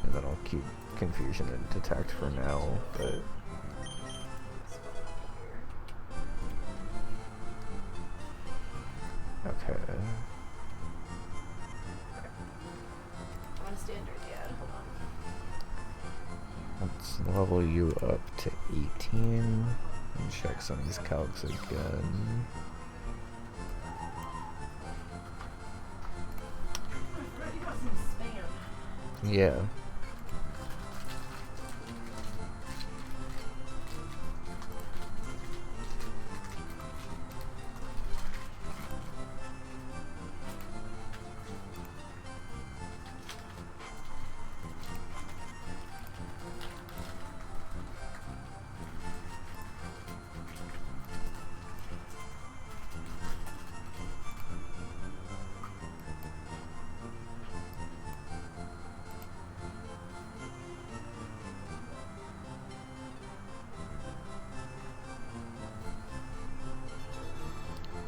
and then I'll keep confusion and detect for now, but... Okay. Standard, yeah, hold on. Let's level you up to 18 and check some of these calcs again. Yeah.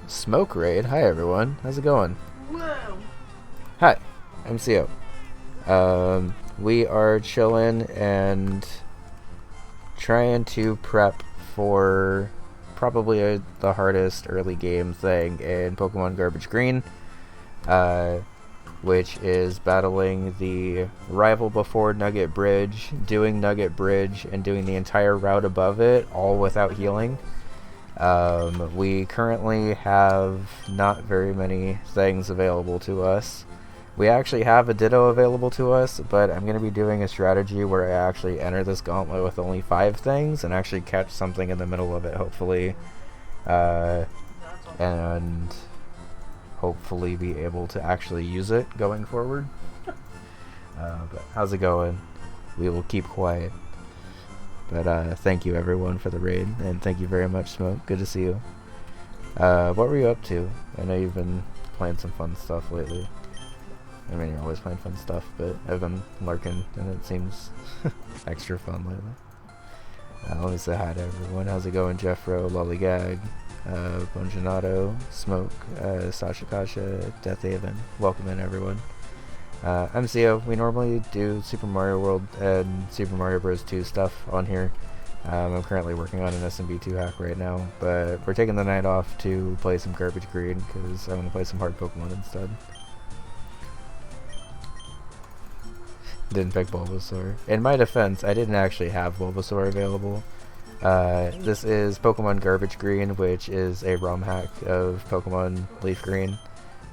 Smoke Raid. Hi everyone. How's it going? Whoa! Hi, I'm CO. We are chilling and trying to prep for probably the hardest early game thing in Pokemon Garbage Green, which is battling the rival before Nugget Bridge, doing Nugget Bridge, and doing the entire route above it, all without healing. We currently have not very many things available to us. We actually have a Ditto available to us, but I'm going to be doing a strategy where I actually enter this gauntlet with only 5 things and actually catch something in the middle of it, hopefully, That's all. and hopefully be able to actually use it going forward. But how's it going? We will keep quiet. But thank you everyone for the raid, and thank you very much, Smoke. Good to see you. What were you up to? I know you've been playing some fun stuff lately. I mean, you're always playing fun stuff, but I've been lurking, and it seems extra fun lately. Let me say hi to everyone. How's it going, Jeffro, Lollygag, Bonjanato, Smoke, Sasha Kasha, Death Haven. Welcome in, everyone. MCO, we normally do Super Mario World and Super Mario Bros. 2 stuff on here. I'm currently working on an SMB2 hack right now, but we're taking the night off to play some Garbage Green, because I want to play some hard Pokemon instead. Didn't pick Bulbasaur. In my defense, I didn't actually have Bulbasaur available. This is Pokemon Garbage Green, which is a ROM hack of Pokemon Leaf Green,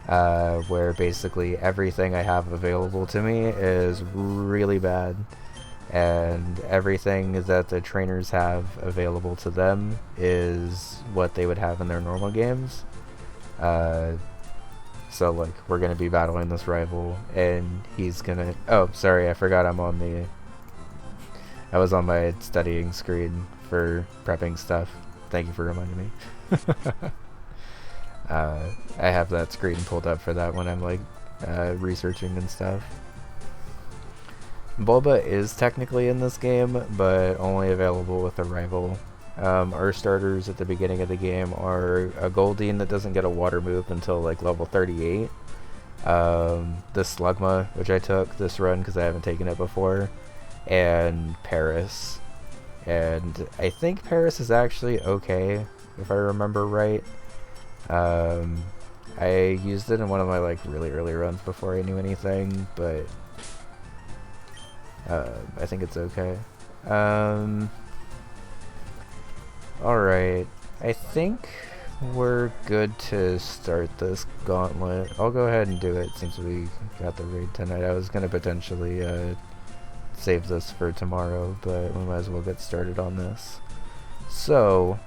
where basically everything I have available to me is really bad, and everything that the trainers have available to them is what they would have in their normal games. So like, we're gonna be battling this rival, and he's gonna... Oh, sorry, I forgot I was on my studying screen for prepping stuff. Thank you for reminding me. I have that screen pulled up for that when I'm like researching and stuff. Bulba is technically in this game, but only available with a rival. Our starters at the beginning of the game are a Goldeen that doesn't get a water move until like level 38. This Slugma, which I took this run because I haven't taken it before, and Paris. And I think Paris is actually okay, if I remember right. I used it in one of my like really early runs before I knew anything, but I think it's okay. Alright, I think we're good to start this gauntlet. I'll go ahead and do it since we got the raid tonight. I was going to potentially save this for tomorrow, but we might as well get started on this. So,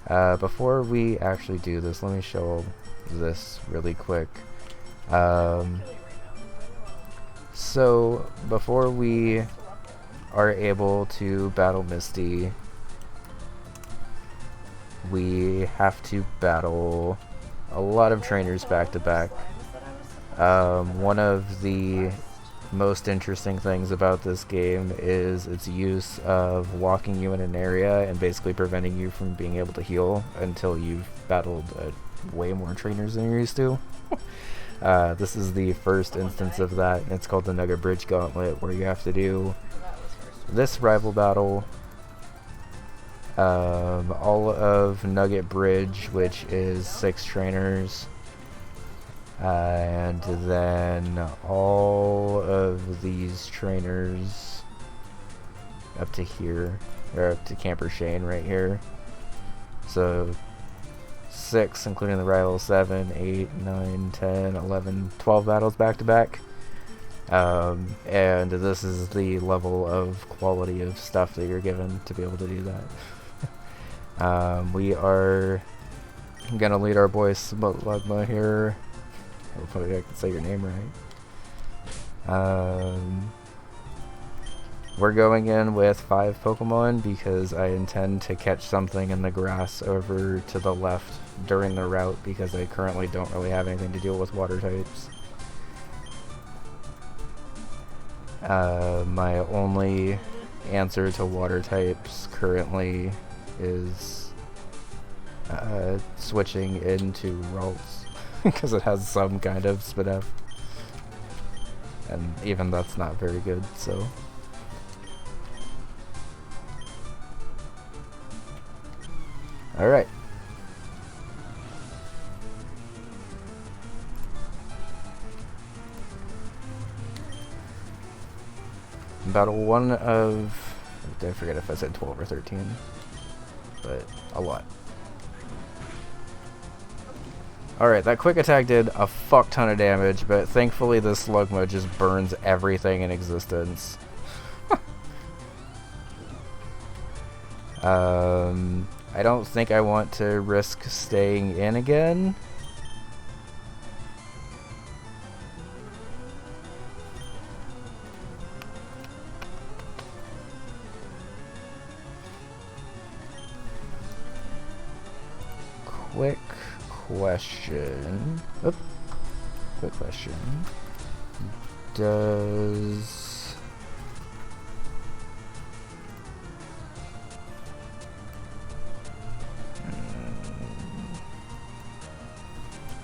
before we actually do this, let me show this really quick. So, before we are able to battle Misty, we have to battle a lot of trainers back to back. One of the most interesting things about this game is its use of locking you in an area and basically preventing you from being able to heal until you've battled way more trainers than you're used to. This is the first instance of that, and it's called the Nugget Bridge Gauntlet, where you have to do this rival battle, all of Nugget Bridge, which is 6 trainers, and then all of these trainers up to here, or up to Camper Shane right here. So 6, including the rival, 7, 8, 9, 10, 11, 12 battles back to back. And this is the level of quality of stuff that you're given to be able to do that. We are gonna lead our boy Smuttlugma here. Hopefully I can say your name right. We're going in with 5 Pokemon because I intend to catch something in the grass over to the left during the route, because I currently don't really have anything to deal with water types. My only answer to water types currently is switching into Ralts because it has some kind of Spinef, and even that's not very good, so alright. Battle 1 of... I forget if I said 12 or 13, but a lot. Alright, that quick attack did a fuck ton of damage, but thankfully this Slugma just burns everything in existence. I don't think I want to risk staying in again. Quick question. Oop. Quick question. Does...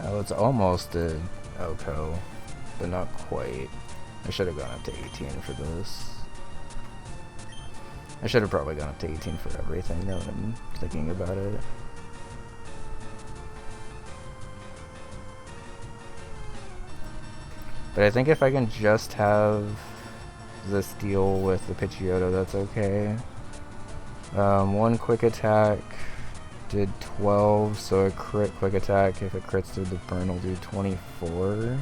Oh, it's almost a Oko, but not quite. I should have gone up to 18 for this. I should have probably gone up to 18 for everything, now that I'm thinking about it. But I think if I can just have this deal with the Pidgeotto, that's okay. One quick attack did 12, so a crit quick attack, if it crits through the burn, will do 24.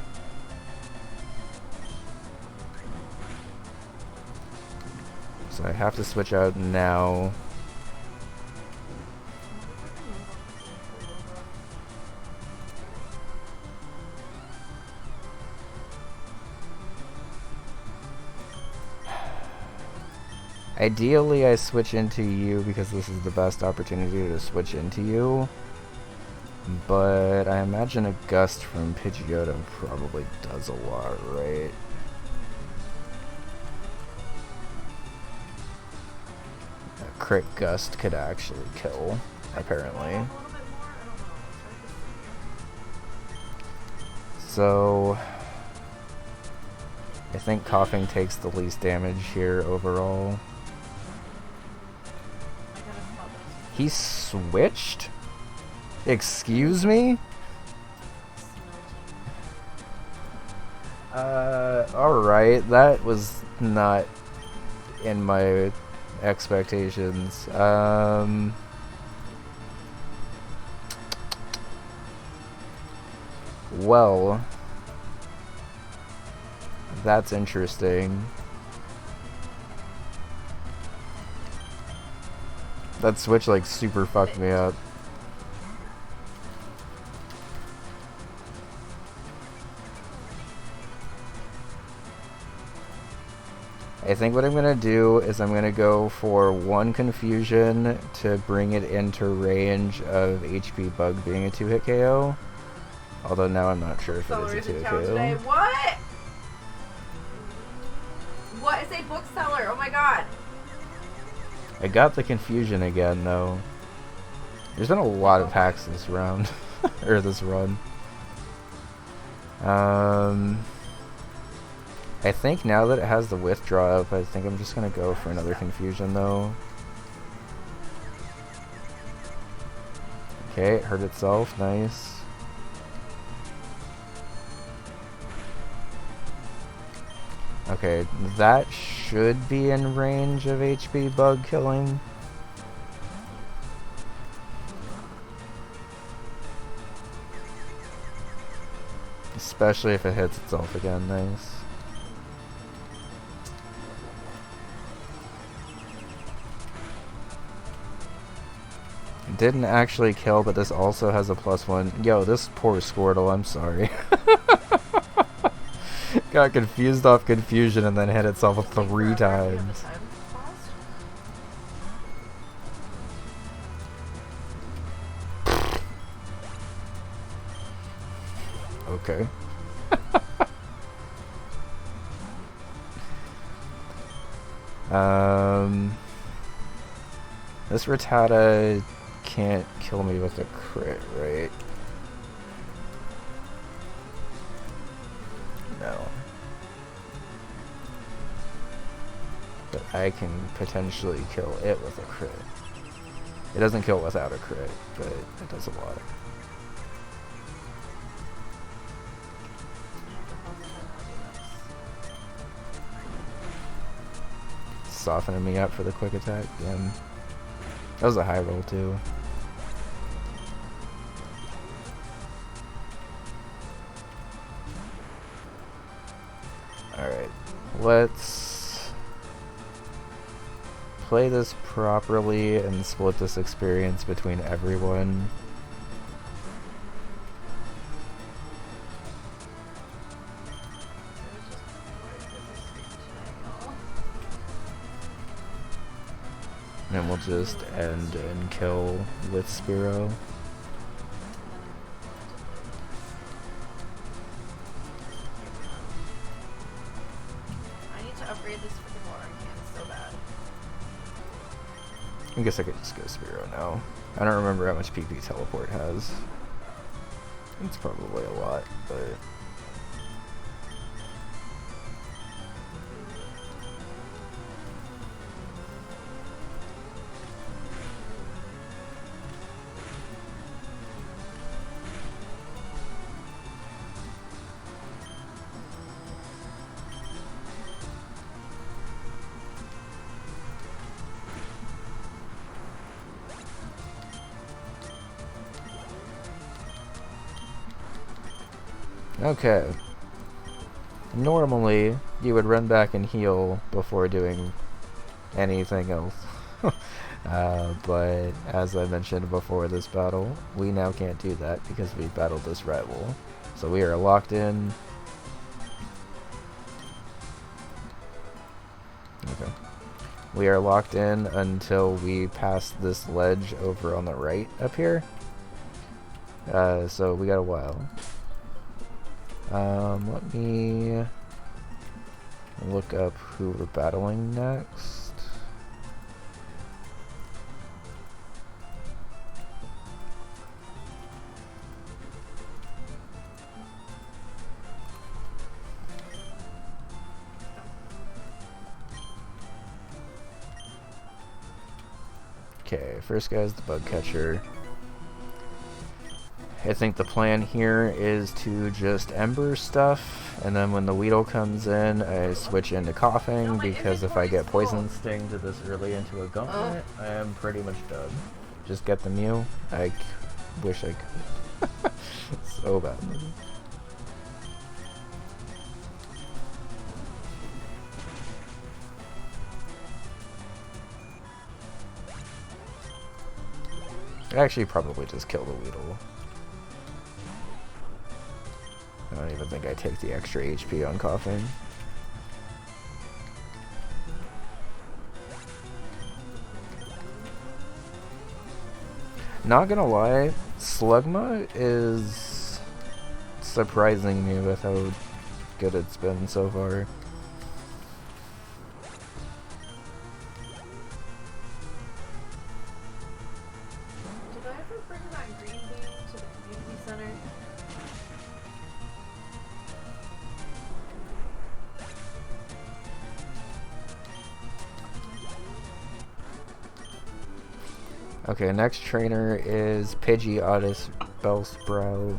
So I have to switch out now. Ideally, I switch into you because this is the best opportunity to switch into you. But I imagine a Gust from Pidgeotto probably does a lot, right? A crit Gust could actually kill, apparently. So I think Coughing takes the least damage here overall. He switched? Excuse me? Alright, that was not in my expectations. Well, that's interesting. That switch like super fucked me up. I think what I'm gonna do is I'm gonna go for one Confusion to bring it into range of HP Bug being a 2-hit KO. Although now I'm not sure if it is a 2-hit KO. What? What is a bookseller? Oh my god. I got the Confusion again, though. There's been a lot of hacks this round. Or this run. I think now that it has the withdraw up, I think I'm just gonna go for another Confusion, though. Okay, it hurt itself. Nice. Okay, that should be in range of HP Bug killing. Especially if it hits itself again, nice. It didn't actually kill, but this also has a +1. Yo, this poor Squirtle, I'm sorry. Got confused off Confusion and then hit itself 3 times. Okay. This Rattata can't kill me with a crit, right? No. But I can potentially kill it with a crit. It doesn't kill without a crit, but it does a lot. Softening me up for the quick attack. Yeah. That was a high roll too. Alright, let's play this properly and split this experience between everyone, and we'll just end and kill with Spiro. I need to upgrade this freaking watering can so bad. I guess I could just go Spiro now. I don't remember how much PP teleport has. It's probably a lot, but... Okay. Normally, you would run back and heal before doing anything else. But as I mentioned before this battle, we now can't do that because we battled this rival. So we are locked in. Okay. We are locked in until we pass this ledge over on the right up here. So we got a while. Let me look up who we're battling next. Okay, first guy's the bug catcher. I think the plan here is to just ember stuff, and then when the Weedle comes in, I switch into coughing, because if I get poison sting to this early into a gauntlet, I am pretty much done. Just get the Mew. I wish I could. So bad. I actually probably just kill the Weedle. I don't even think I take the extra HP on coughing. Not gonna lie, Slugma is surprising me with how good it's been so far. Did I ever bring that green bean to the community center? Okay, next trainer is Pidgeottis Bellsprout.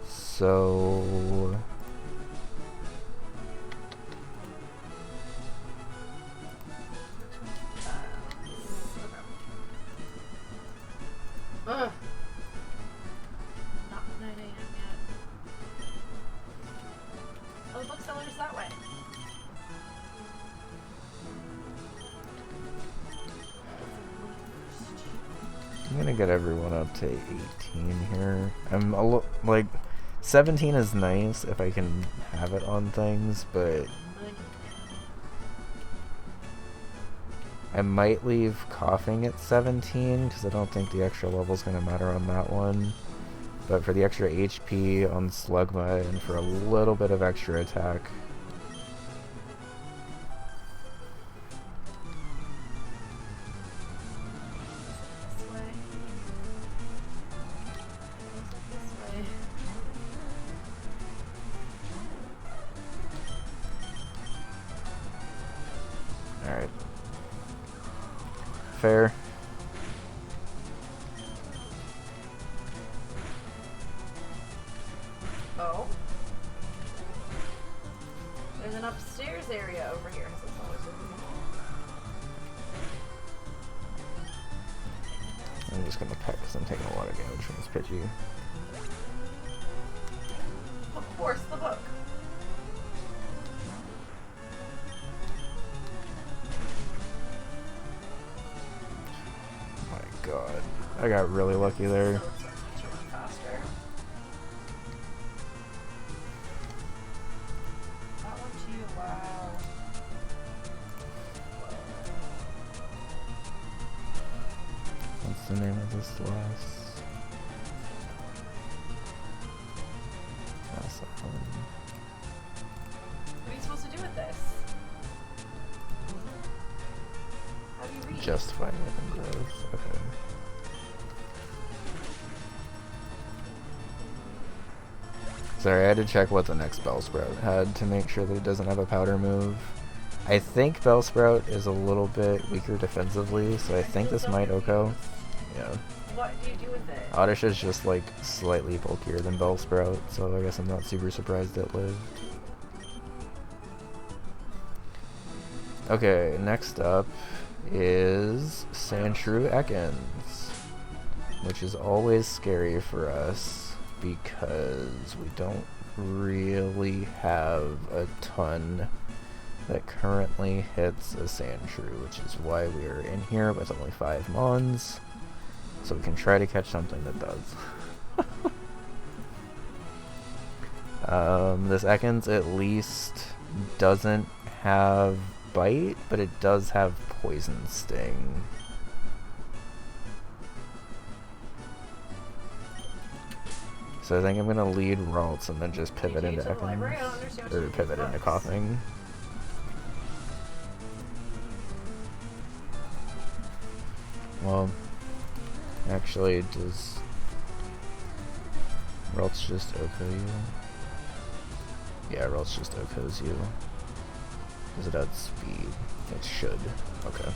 So... Ugh. Not 9 a.m. yet. Oh, the bookseller's that way. I'm gonna get everyone up to 18 here. I'm a like 17 is nice if I can have it on things, but I might leave coughing at 17 because I don't think the extra level is gonna matter on that one. But for the extra HP on Slugma and for a little bit of extra attack. Alright. Fair. Oh. There's an upstairs area over here. So it's always over here. I'm just gonna peck because I'm taking a lot of damage from this Pidgey. Of course, the book. I got really lucky there. So it's like to run faster. That one too, wow. What's the name of this last? That's not one. What are you supposed to do with this? How do you read? Justify living growth. Okay. Sorry, I had to check what the next Bellsprout had to make sure that it doesn't have a powder move. I think Bellsprout is a little bit weaker defensively, so I think this might Oko. Yeah. What do you do with it? Oddish is just like slightly bulkier than Bellsprout, so I guess I'm not super surprised it lived. Okay, next up is Sandshrew Ekans, which is always scary for us because we don't really have a ton that currently hits a Sandshrew, which is why we are in here with only 5 Mons, so we can try to catch something that does. This Ekans at least doesn't have Bite, but it does have Poison Sting. So I think I'm gonna lead Ralts and then just pivot into Ekans, or pivot into Coughing. Well, actually, does Ralts just Oko you? Yeah, Ralts just Okos you. Does it add speed? It should. Okay.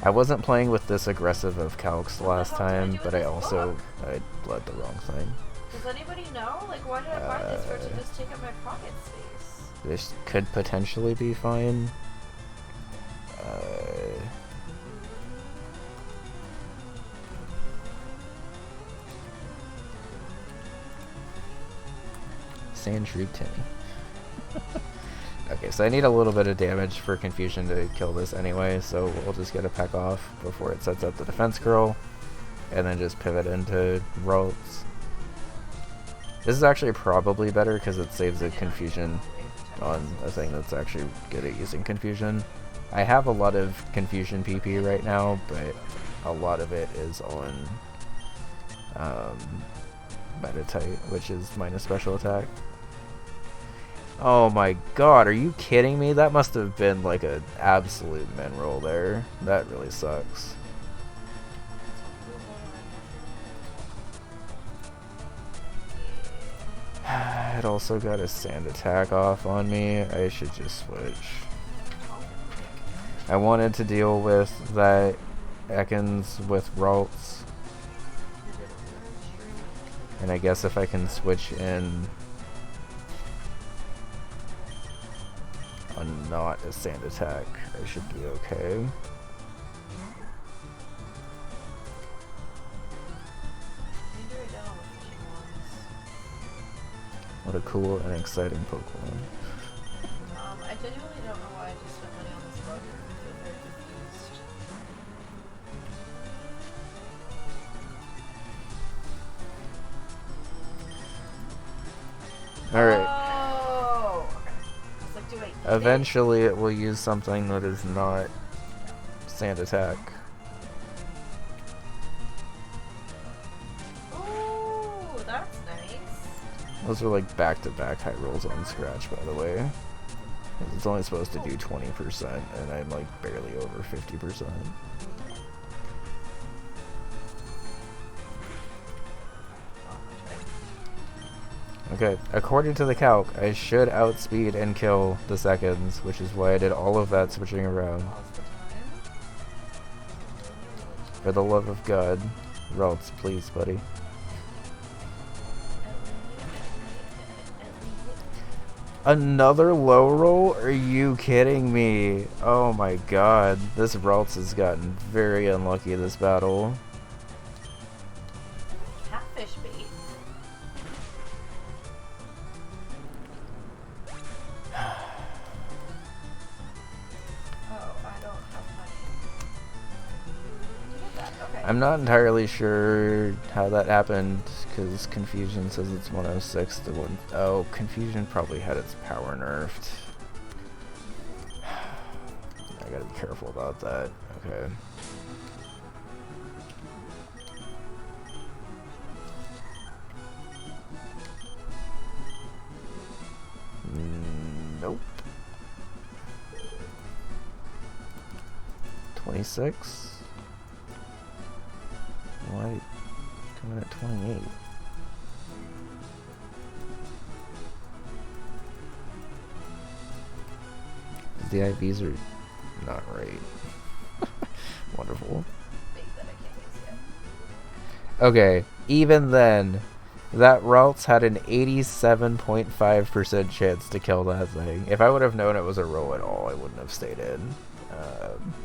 I wasn't playing with this aggressive of calcs last time, but I also I bled the wrong thing. Does anybody know? Like, why did I buy this for it to just take up my pocket space? This could potentially be fine. Sandshrew Timmy. Okay, so I need a little bit of damage for Confusion to kill this anyway, so we'll just get a peck off before it sets up the defense curl, and then just pivot into Ralts. This is actually probably better because it saves a Confusion on a thing that's actually good at using Confusion. I have a lot of Confusion PP right now, but a lot of it is on Meditate, which is minus special attack. Oh my god, are you kidding me? That must have been like an absolute min roll there. That really sucks. It also got a sand attack off on me. I should just switch. I wanted to deal with that Ekans with Ralts. And I guess if I can switch in not a sand attack, I should be okay. What a cool and exciting Pokemon. I genuinely don't know why I just spent money on this bug. I feel very confused. Alright. Oh! Okay. I was like, do I Eventually it will use something that is not sand attack. Ooh, that's nice. Those are like back-to-back high rolls on Scratch, by the way. 'Cause it's only supposed to do 20%, and I'm like barely over 50%. Okay, according to the calc, I should outspeed and kill the seconds, which is why I did all of that switching around. For the love of God, Ralts, please, buddy. Another low roll? Are you kidding me? Oh my god, this Ralts has gotten very unlucky this battle. Catfish bait. I'm not entirely sure how that happened, because Confusion says it's 106 to 1. Oh, Confusion probably had its power nerfed. I gotta be careful about that. Okay. Nope. 26? Why coming at 28? The IVs are not right. Wonderful. Okay, even then, that Ralts had an 87.5% chance to kill that thing. If I would have known it was a roll at all, I wouldn't have stayed in,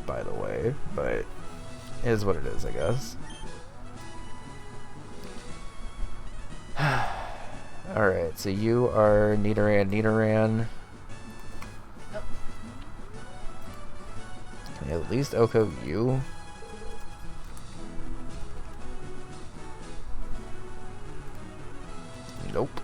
by the way. But it is what it is, I guess. Alright, so you are Nidoran. Nope. Can I at least Oko you? Nope.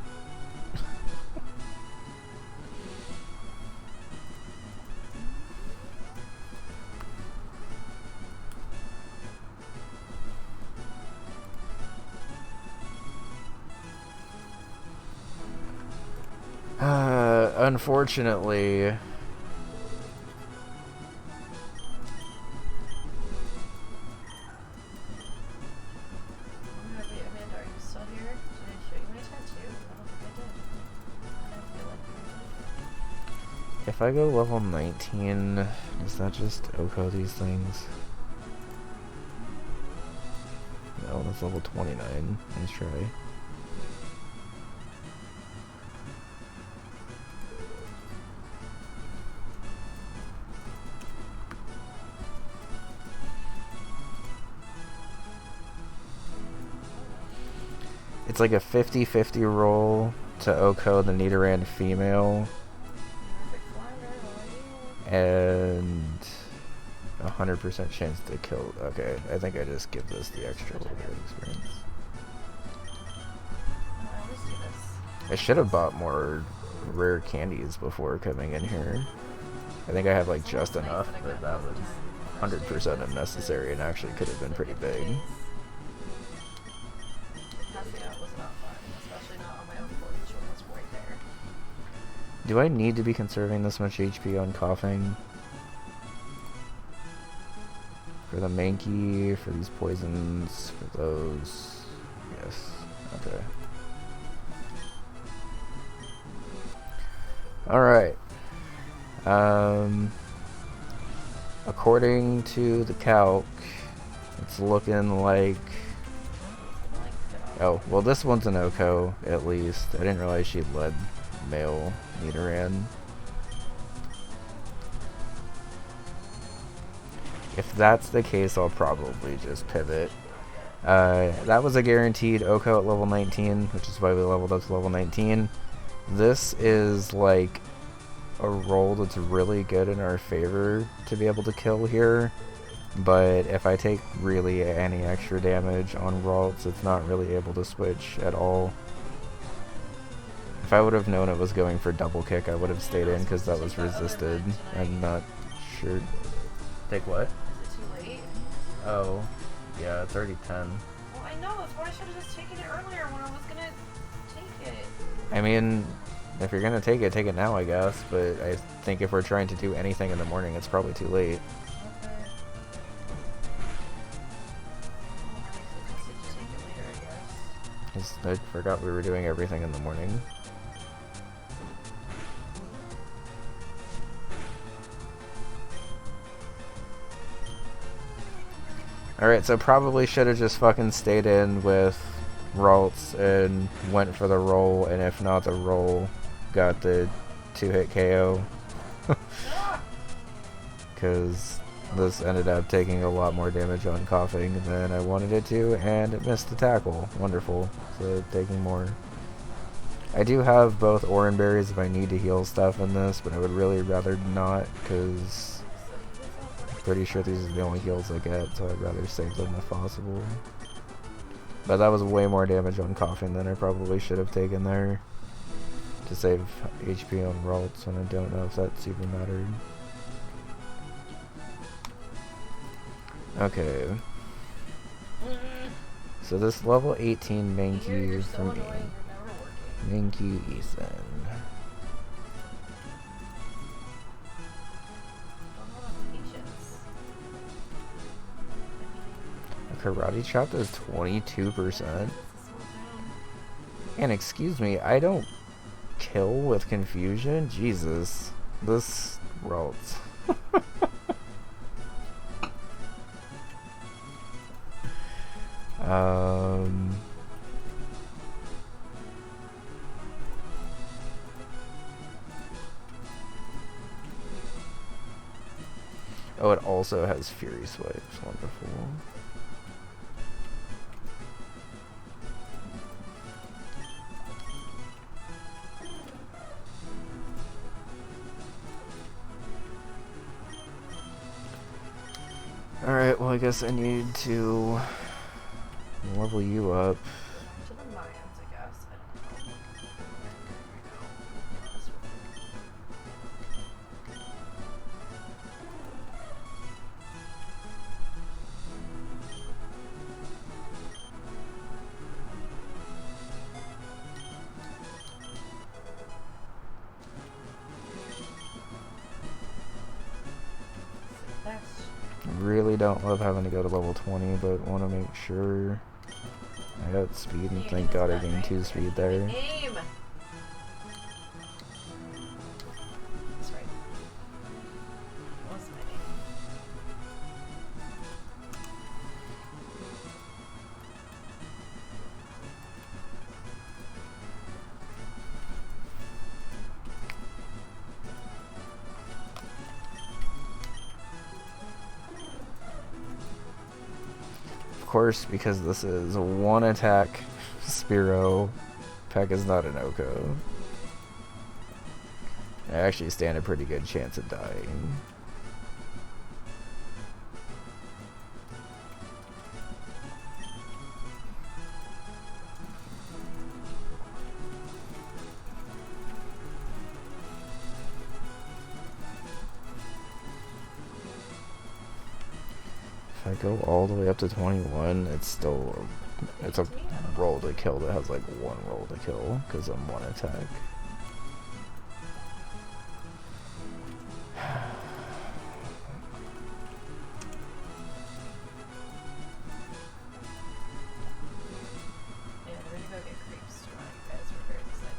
Unfortunately, Amanda, are you still here? Did I show you my tattoo? I don't think I did. I don't feel like you did. if I go level 19, does that just Oko these things? No, that's level 29. Nice try. It's like a 50-50 roll to Oko the Nidoran female, and 100% chance to kill. Okay, I think I just give this the extra little bit of experience. I always do this. I should have bought more rare candies before coming in here. I think I have like just enough, but that was 100% unnecessary and actually could have been pretty big. Do I need to be conserving this much HP on coughing? For the Mankey, for these poisons, for those... Yes. Okay. Alright. According to the calc, it's looking like... Oh, well this one's an Oko, at least. I didn't realize she led male Nidoran. If that's the case, I'll probably just pivot. That was a guaranteed Oko at level 19, which is why we leveled up to level 19. This is like a roll that's really good in our favor to be able to kill here. But if I take really any extra damage on Ralts, it's not really able to switch at all. If I would have known it was going for double kick, I would have stayed in because that was resisted. I'm not sure. Take what? Is it too late? Oh, yeah, it's already 10. Well, I know. That's why I should have just taken it earlier when I was gonna take it. I mean, if you're gonna take it now, I guess. But I think if we're trying to do anything in the morning, it's probably too late. Okay. Just take it later, I guess. I forgot we were doing everything in the morning. Alright, so probably should have just fucking stayed in with Ralts and went for the roll, and if not the roll, got the 2-hit KO. Because this ended up taking a lot more damage on coughing than I wanted it to, and it missed the tackle. Wonderful. So taking more. I do have both Oran Berries if I need to heal stuff in this, but I would really rather not, because pretty sure these are the only heals I get, so I'd rather save them if possible. But that was way more damage on coughing than I probably should have taken there to save HP on Ralts, and I don't know if that's even mattered. Okay. So this level 18 Mankey from Mankey Ethan. A karate chop does 22%. And excuse me, I don't kill with confusion? Jesus. This Ralts. Oh, it also has Fury Swipes. Wonderful. Alright, well I guess I need to level you up. To the Mayans, I guess. I don't know. Really don't love having to go to level 20, but want to make sure I got speed, and thank God I gained 2 speed there. Aim! That's right. What's my name? Of course, because this is a 1 attack Spearow, Peck is not an Oko. I actually stand a pretty good chance of dying. If I go all the way up to 21, it's a roll to kill that has like 1 roll to kill, because I'm 1 attack. Yeah, we're gonna go get creeps tomorrow, you guys. We're very excited.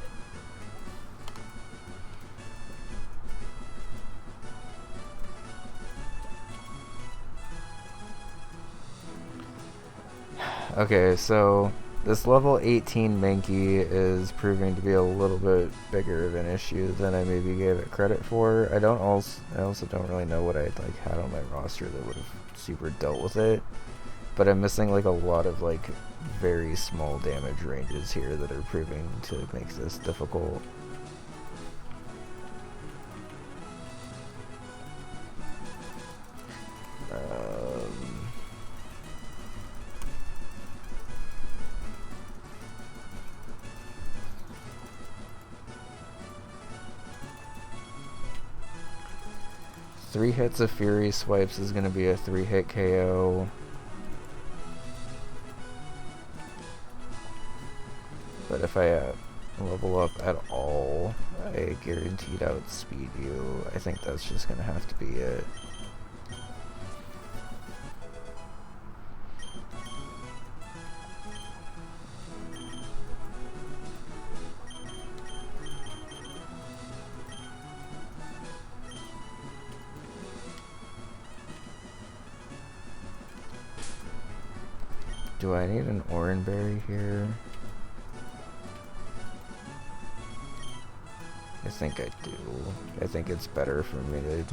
Okay, so this level 18 Mankey is proving to be a little bit bigger of an issue than I maybe gave it credit for. I also don't really know what I like had on my roster that would have super dealt with it, but I'm missing like a lot of like very small damage ranges here that are proving to make this difficult. Three hits of Fury Swipes is going to be a 3-hit KO. But if I level up at all, I guaranteed outspeed you. I think that's just going to have to be it. Do I need an Oranberry here? I think I do. I think it's better for me to...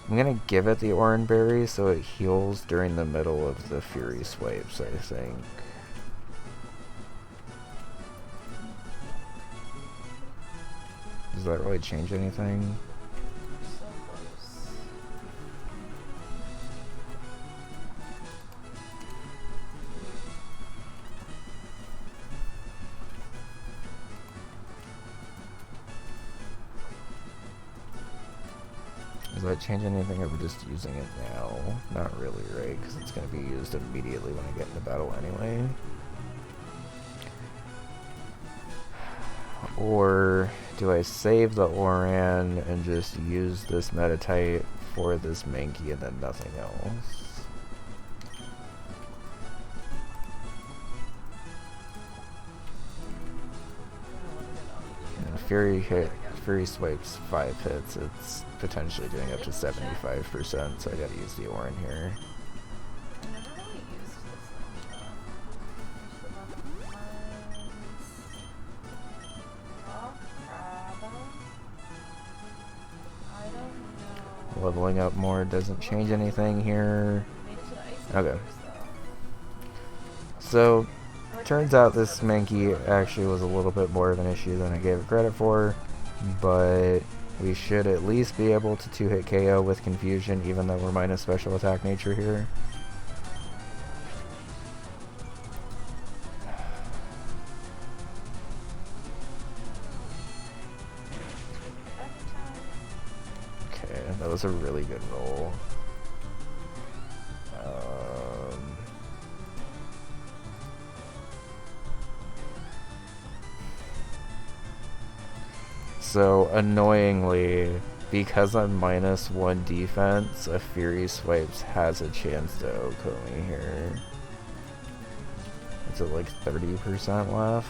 I'm gonna give it the Oranberry so it heals during the middle of the Fury Swipes, I think. Does that really change anything? So close. Does that change anything if we're just using it now? Not really, right? Because it's going to be used immediately when I get into battle anyway. Or do I save the Oran and just use this Metatite for this Mankey and then nothing else? And Fury swipes 5 hits. It's potentially doing up to 75%, so I gotta use the Oran here. I never really used this one. I don't know. Leveling up more doesn't change anything here. Okay. So, turns out this Mankey actually was a little bit more of an issue than I gave it credit for, but we should at least be able to 2-hit KO with Confusion, even though we're minus special attack nature here. Okay, that was a really good roll. So, annoyingly, because I'm -1 defense, a Fury Swipes has a chance to OHKO me here. It's at like 30% left.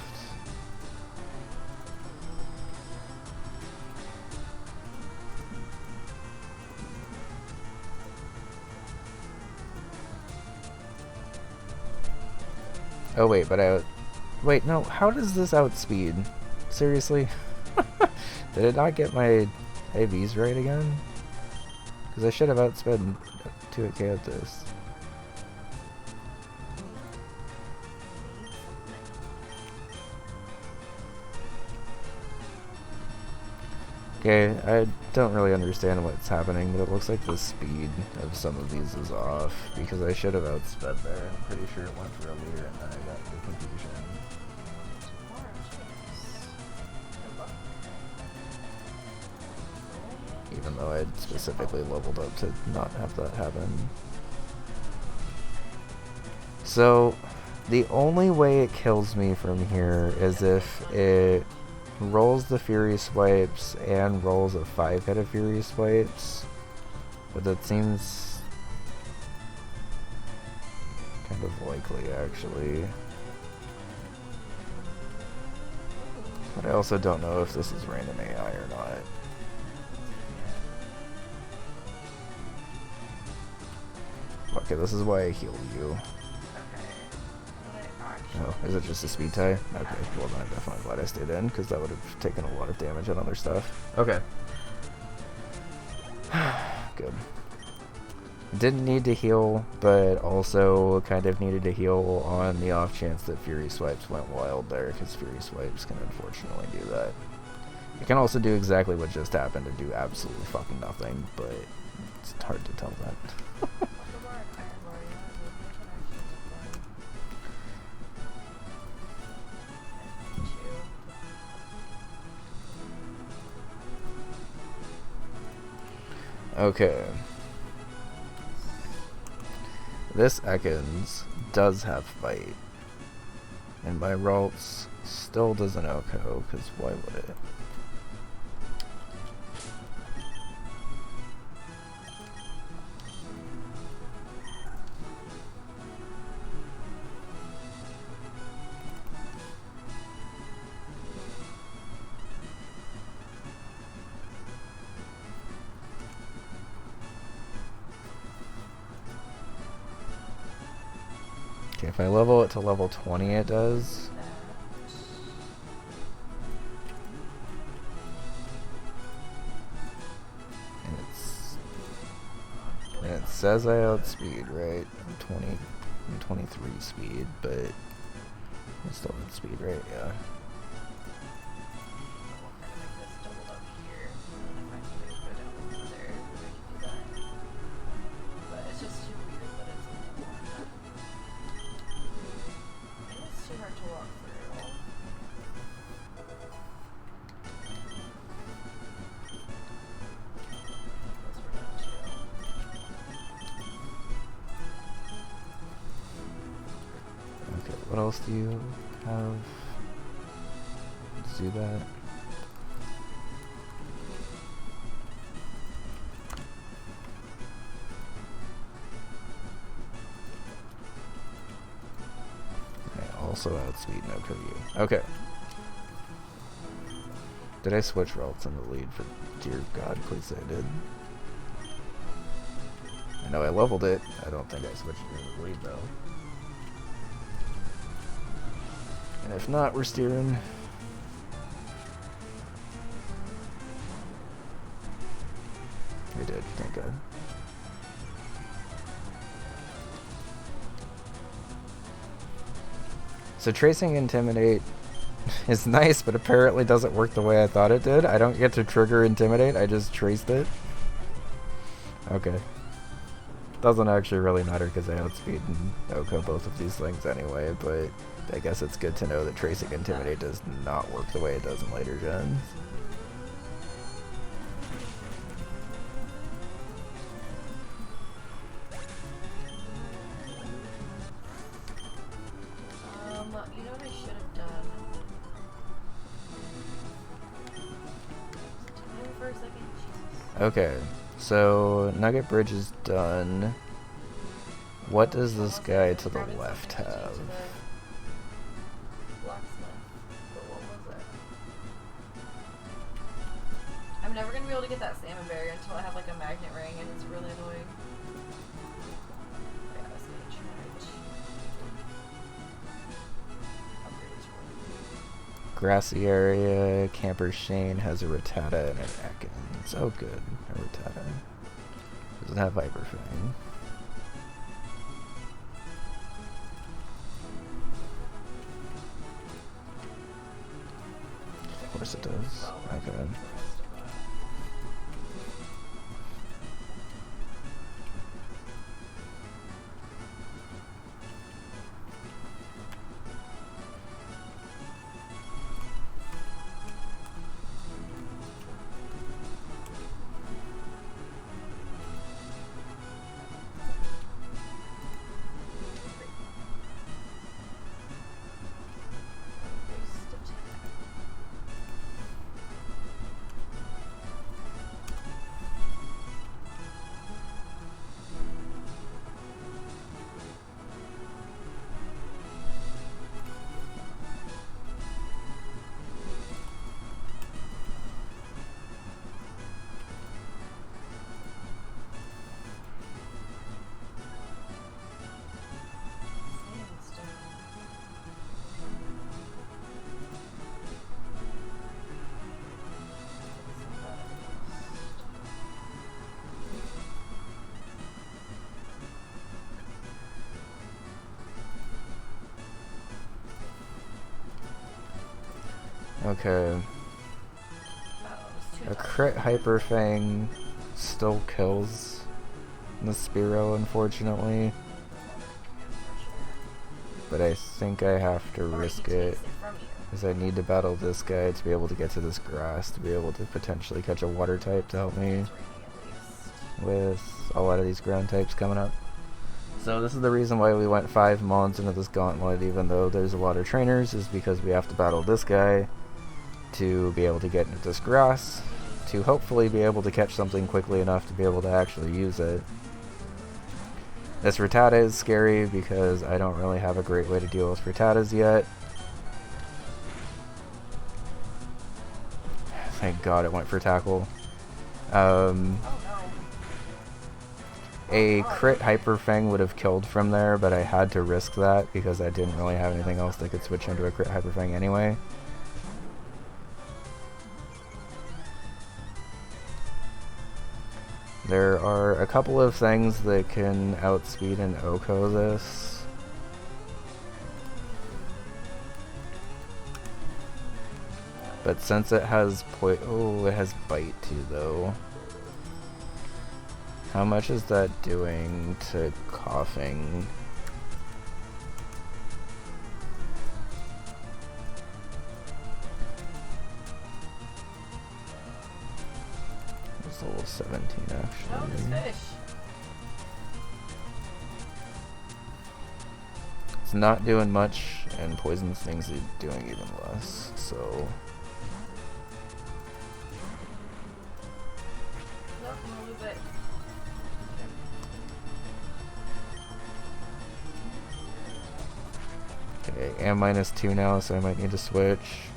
Oh wait, but wait, no, how does this outspeed? Seriously? Did it not get my AVs right again? Because I should have outsped 2-hit KO'd this. Okay, I don't really understand what's happening, but it looks like the speed of some of these is off, because I should have outsped there. I'm pretty sure it went for a leader and then I got the confusion. Even though I'd specifically leveled up to not have that happen. So, the only way it kills me from here is if it rolls the Fury Swipes and rolls a 5-hit of Fury Swipes. But that seems kind of likely, actually. But I also don't know if this is random AI or not. Okay, this is why I healed you. Oh, is it just a speed tie? Okay, well then I'm definitely glad I stayed in, because that would have taken a lot of damage on other stuff. Okay. Good. Didn't need to heal, but also kind of needed to heal on the off chance that Fury Swipes went wild there, because Fury Swipes can unfortunately do that. It can also do exactly what just happened and do absolutely fucking nothing, but it's hard to tell that. Okay. This Ekans does have fight. And my Ralts still doesn't OHKO, because why would it? Okay, if I level it to level 20, it does. And it says I outspeed, right? I'm 23 speed, but I still outspeed, right? Yeah. What else do you have to do that? I also outspeed no curfew. Okay. Did I switch routes in the lead for dear God, please say I did. I know I leveled it. I don't think I switched it in the lead though. And if not, we're steering. We did, thank God. So tracing Intimidate is nice, but apparently doesn't work the way I thought it did. I don't get to trigger Intimidate, I just traced it. Okay. Doesn't actually really matter because I outspeed and Oko both of these things anyway, but I guess it's good to know that tracing Intimidate does not work the way it does in later gens. You know what I should have done? Time for a second. Jesus. Okay, so Nugget Bridge is done. What does this guy to the left have? I'm never gonna be able to get that salmon berry until I have like a magnet ring, and it's really annoying. Yeah, I was gonna charge. Grassy area, Camper Shane has a Rattata and an Ekans. Oh good, a Rattata. Doesn't have Viper Fang. Of course it does. Okay. Okay. A crit Hyper Fang still kills the Spearow, unfortunately. But I think I have to risk it, because I need to battle this guy to be able to get to this grass, to be able to potentially catch a water type to help me with a lot of these ground types coming up. So this is the reason why we went 5 mons into this gauntlet, even though there's a lot of trainers, is because we have to battle this guy to be able to get into this grass, to hopefully be able to catch something quickly enough to be able to actually use it. This Rattata is scary because I don't really have a great way to deal with Rattatas yet. Thank God it went for tackle. A crit Hyper Fang would have killed from there, but I had to risk that because I didn't really have anything else that could switch into a crit Hyper Fang anyway. There are a couple of things that can outspeed and Oko this. But since it has it has bite too though. How much is that doing to coughing? It's level 17 actually. Oh, this fish. It's not doing much, and poison things is doing even less, so... Nope, I'm gonna lose it. Okay, and -2 now, so I might need to switch.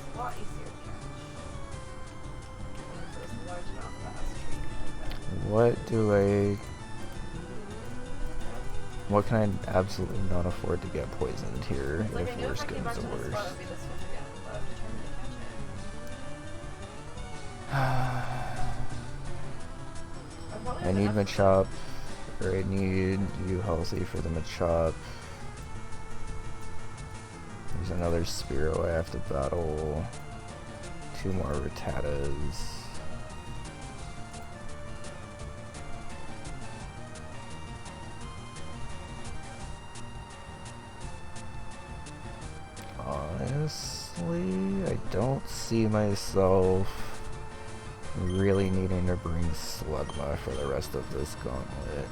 It's a lot easier to catch. So it's large enough that has a tree like that. What do I... What can I absolutely not afford to get poisoned here It's like I if knew if worse I came back comes to to this spot, it worse? would be this fish again, but I'm determined to catch it. I probably I have need enough to Machop, or I need you healthy for the Machop. There's another Spearow I have to battle. 2 more Rattatas. Honestly, I don't see myself really needing to bring Slugma for the rest of this gauntlet.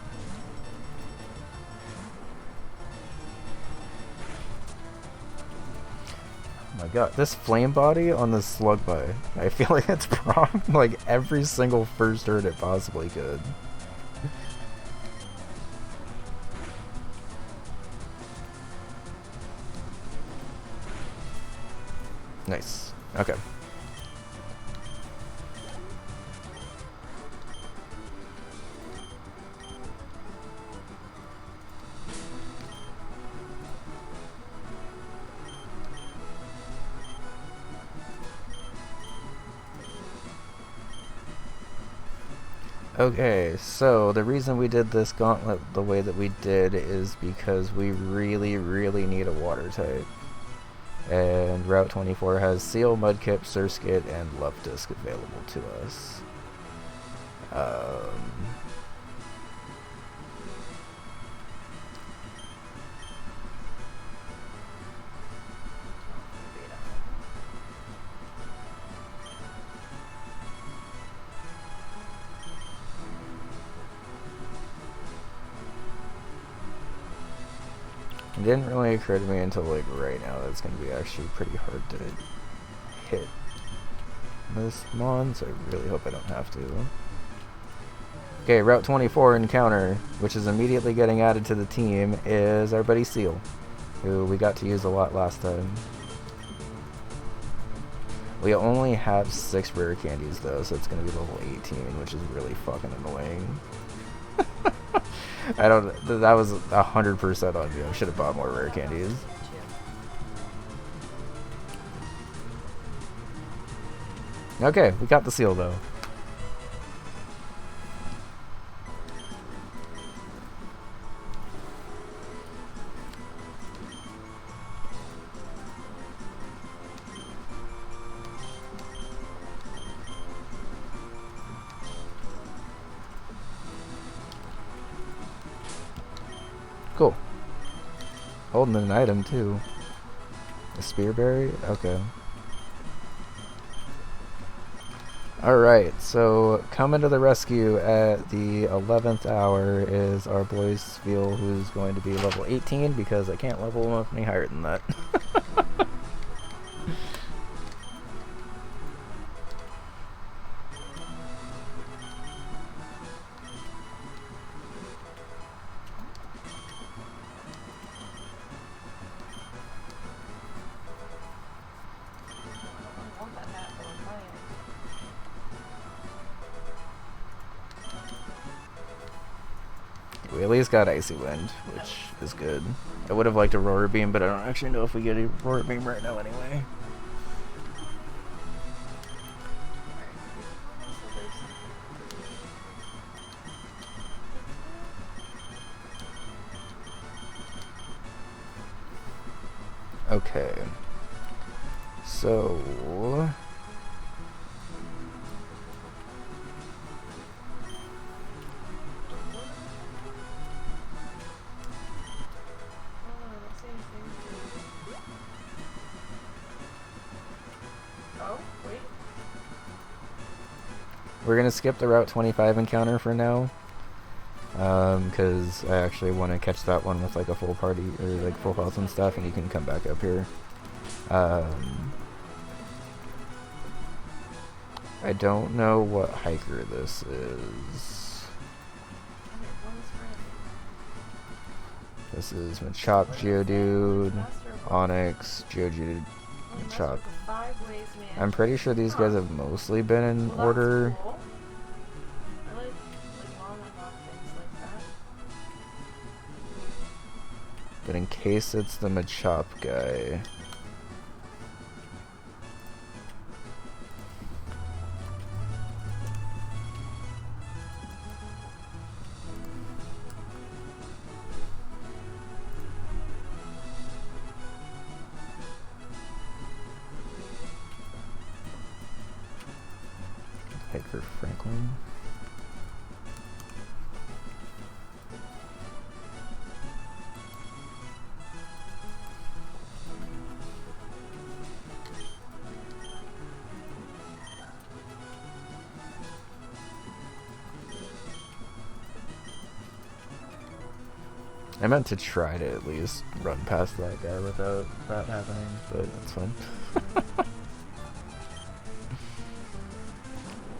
Oh my god, this flame body on the Slugma, I feel like it's prompted like every single first turn it possibly could. Nice. Okay. Okay, so the reason we did this gauntlet the way that we did is because we really, really need a water type. And Route 24 has Seal, Mudkip, Surskit, and Lupdisc available to us. It didn't really occur to me until like right now that it's going to be actually pretty hard to hit this mon, so I really hope I don't have to. Okay, Route 24 encounter, which is immediately getting added to the team, is our buddy Seal, who we got to use a lot last time. We only have 6 rare candies though, so it's going to be level 18, which is really fucking annoying. I don't. That was 100% on you. I should have bought more rare candies. Okay, we got the seal though. Cool. Holding an item too. A spearberry? Okay. Alright, so coming to the rescue at the 11th hour is our boy Spiel, who's going to be level 18 because I can't level him up any higher than that. We at least got Icy Wind, which is good. I would have liked a Roar Beam, but I don't actually know if we get a Roar Beam right now anyway. Okay. So... we're gonna skip the Route 25 encounter for now. Because I actually want to catch that one with like a full party or like full health and stuff, and you can come back up here. I don't know what hiker this is. This is Machop, Geodude, Onyx, Geodude, Machop. I'm pretty sure these guys have mostly been in order. But in case it's the Machop guy. Hiker Franklin. I meant to try to at least run past that guy without that happening, but that's fine.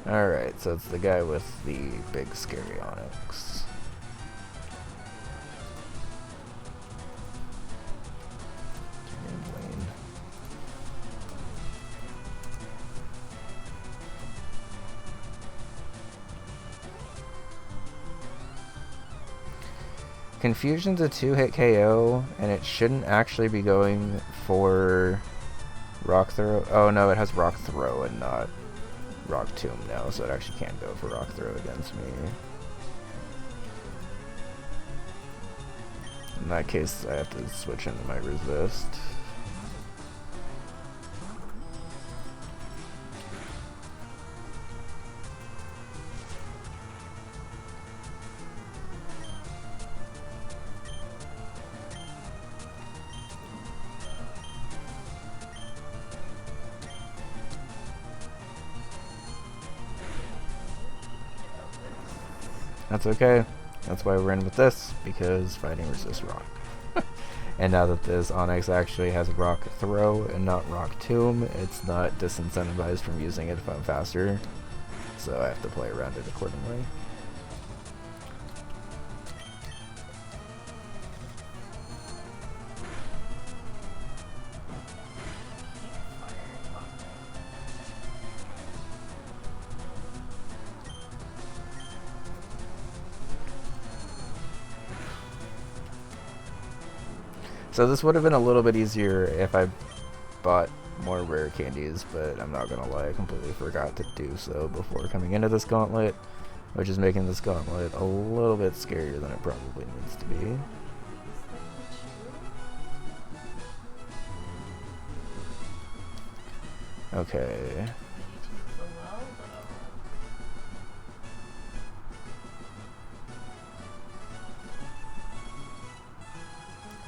Alright, so it's the guy with the big scary Onyx. Confusion's a 2-hit KO, and it shouldn't actually be going for Rock Throw. Oh no, it has Rock Throw and not Rock Tomb now, so it actually can't go for Rock Throw against me. In that case, I have to switch into my Resist. That's okay. That's why we're in with this, because fighting resists rock. And now that this Onyx actually has Rock Throw and not Rock Tomb, it's not disincentivized from using it if I'm faster. So I have to play around it accordingly. So this would have been a little bit easier if I bought more rare candies, but I'm not gonna lie, I completely forgot to do so before coming into this gauntlet, which is making this gauntlet a little bit scarier than it probably needs to be. Okay.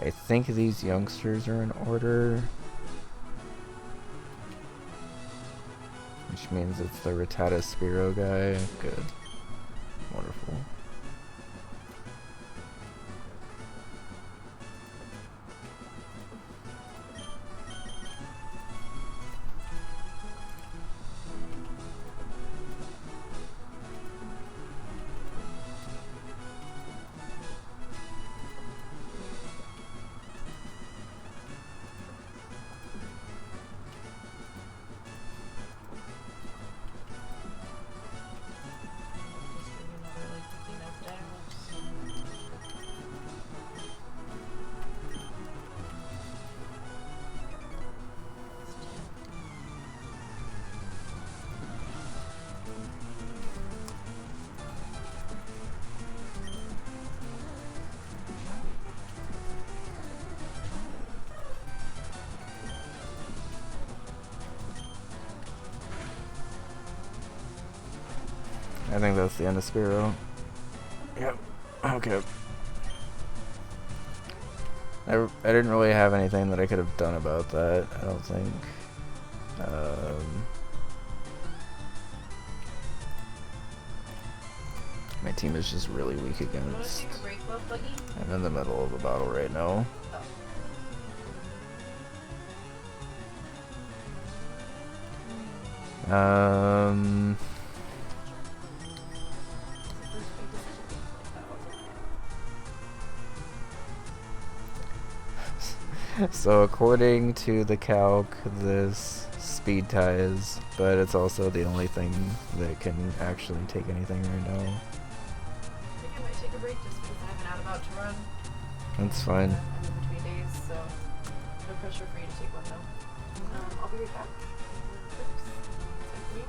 I think these youngsters are in order, which means it's the Rattata Spearow guy. Good. Wonderful. I think that's the end of Spearow. Yep. Okay. I didn't really have anything that I could have done about that, I don't think. My team is just really weak You want to against. take a break, love buggy? I'm in the middle of a battle right now. Oh. So according to the calc, this speed ties, but it's also the only thing that can actually take anything right now. I think I might take a break just because I have an out about to run. That's fine. I'm in between days, so no pressure for you to take one though. I'll be right back. Oops. Thank you.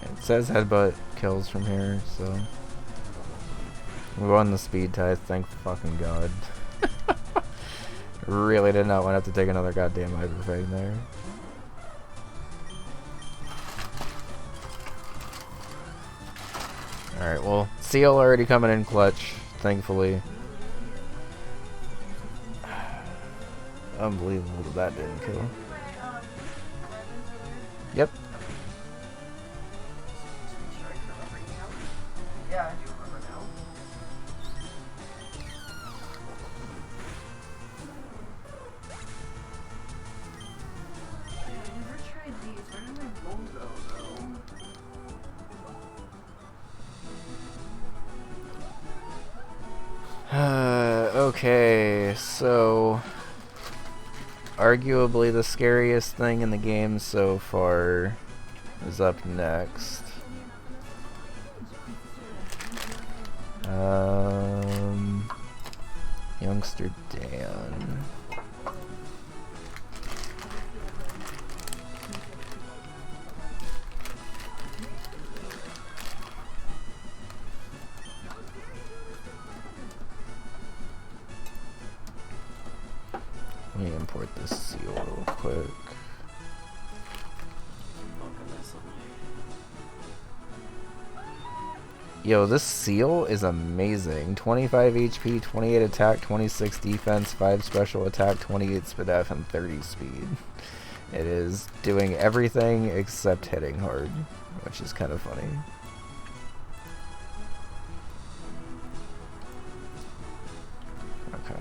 It says headbutt kills from here, so we won the speed tie, thank fucking god. Really did not want to have to take another goddamn hyperfang there. Alright, well, Seal already coming in clutch, thankfully. Unbelievable that didn't kill. Yep. Yeah, I do remember now. I never tried these. Where did my bowl go, though? Okay, so arguably the scariest thing in the game so far is up next. Youngster Dan. Let me import this seal real quick. Yo, this seal is amazing. 25 HP, 28 attack, 26 defense, 5 special attack, 28 speed F, and 30 speed. It is doing everything except hitting hard, which is kind of funny. Okay.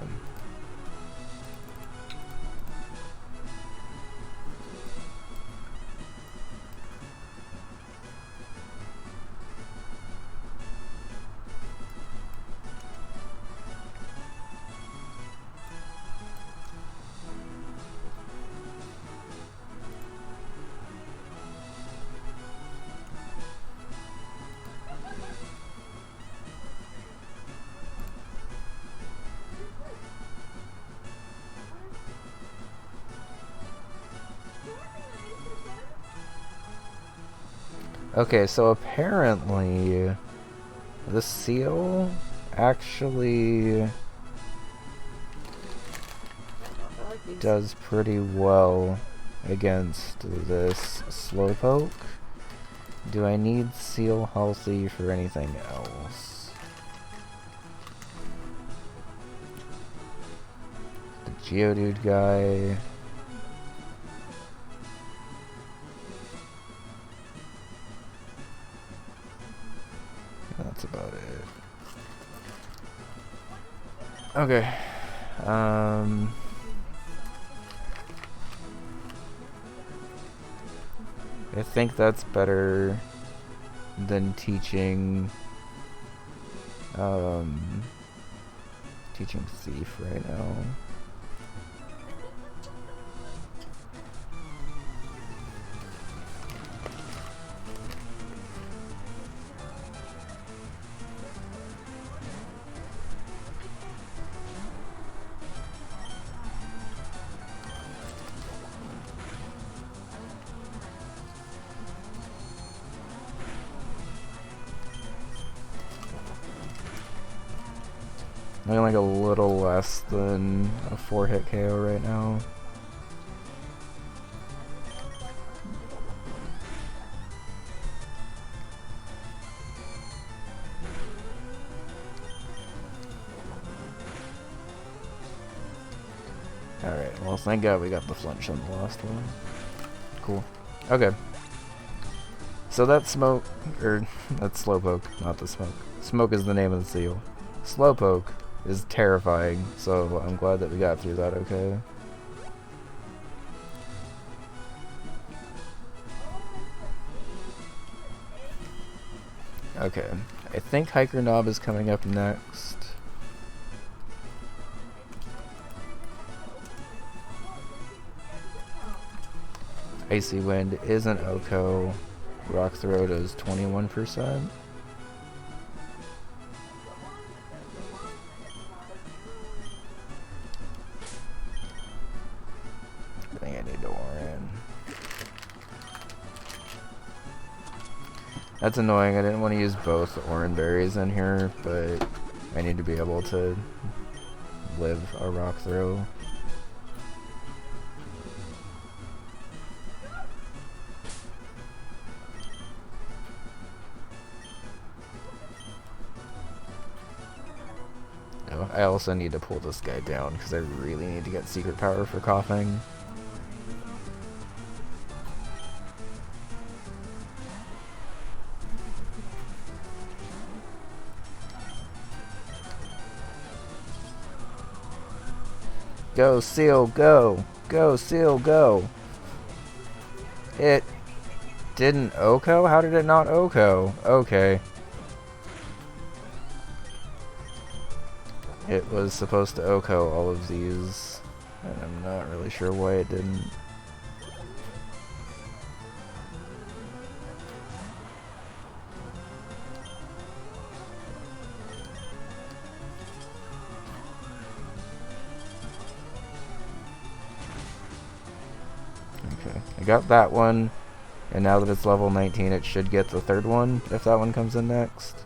Okay, so apparently the seal actually does pretty well against this slowpoke. Do I need seal healthy for anything else? The Geodude guy. That's about it. Okay. I think that's better than teaching teaching Thief right now. I'm like a little less than a 4-hit KO right now. Alright, well thank god we got the flinch on the last one. Cool. Okay. So that smoke, or that's Slowpoke, not the smoke. Smoke is the name of the seal. Slowpoke is terrifying, so I'm glad that we got through that okay. Okay, I think Hiker Knob is coming up next. Icy Wind isn't Oko. Rock Throw does 21%. I think I need to Oran. That's annoying. I didn't want to use both Oran berries in here, but I need to be able to live a Rock Throw. I also need to pull this guy down because I really need to get secret power for coughing. Go, Seal, go! Go, Seal, go! It didn't Oko? How did it not Oko? Okay. It was supposed to Oko all of these, and I'm not really sure why it didn't. Okay, I got that one, and now that it's level 19 it should get the third one, if that one comes in next.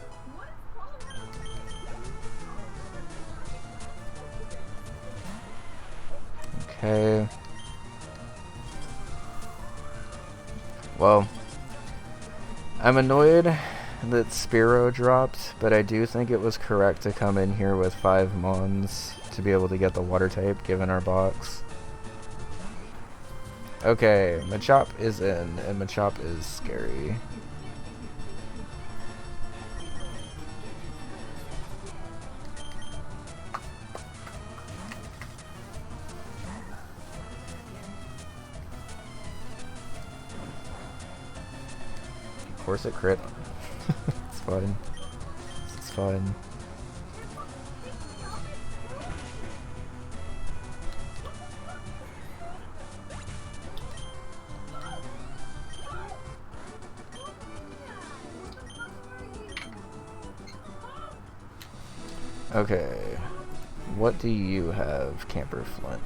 Okay. Well, I'm annoyed that Spearow dropped, but I do think it was correct to come in here with 5 Mons to be able to get the water type given our box. Okay, Machop is in, and Machop is scary. Of course it crit. It's fine. It's fine. Okay. What do you have, Camper Flint?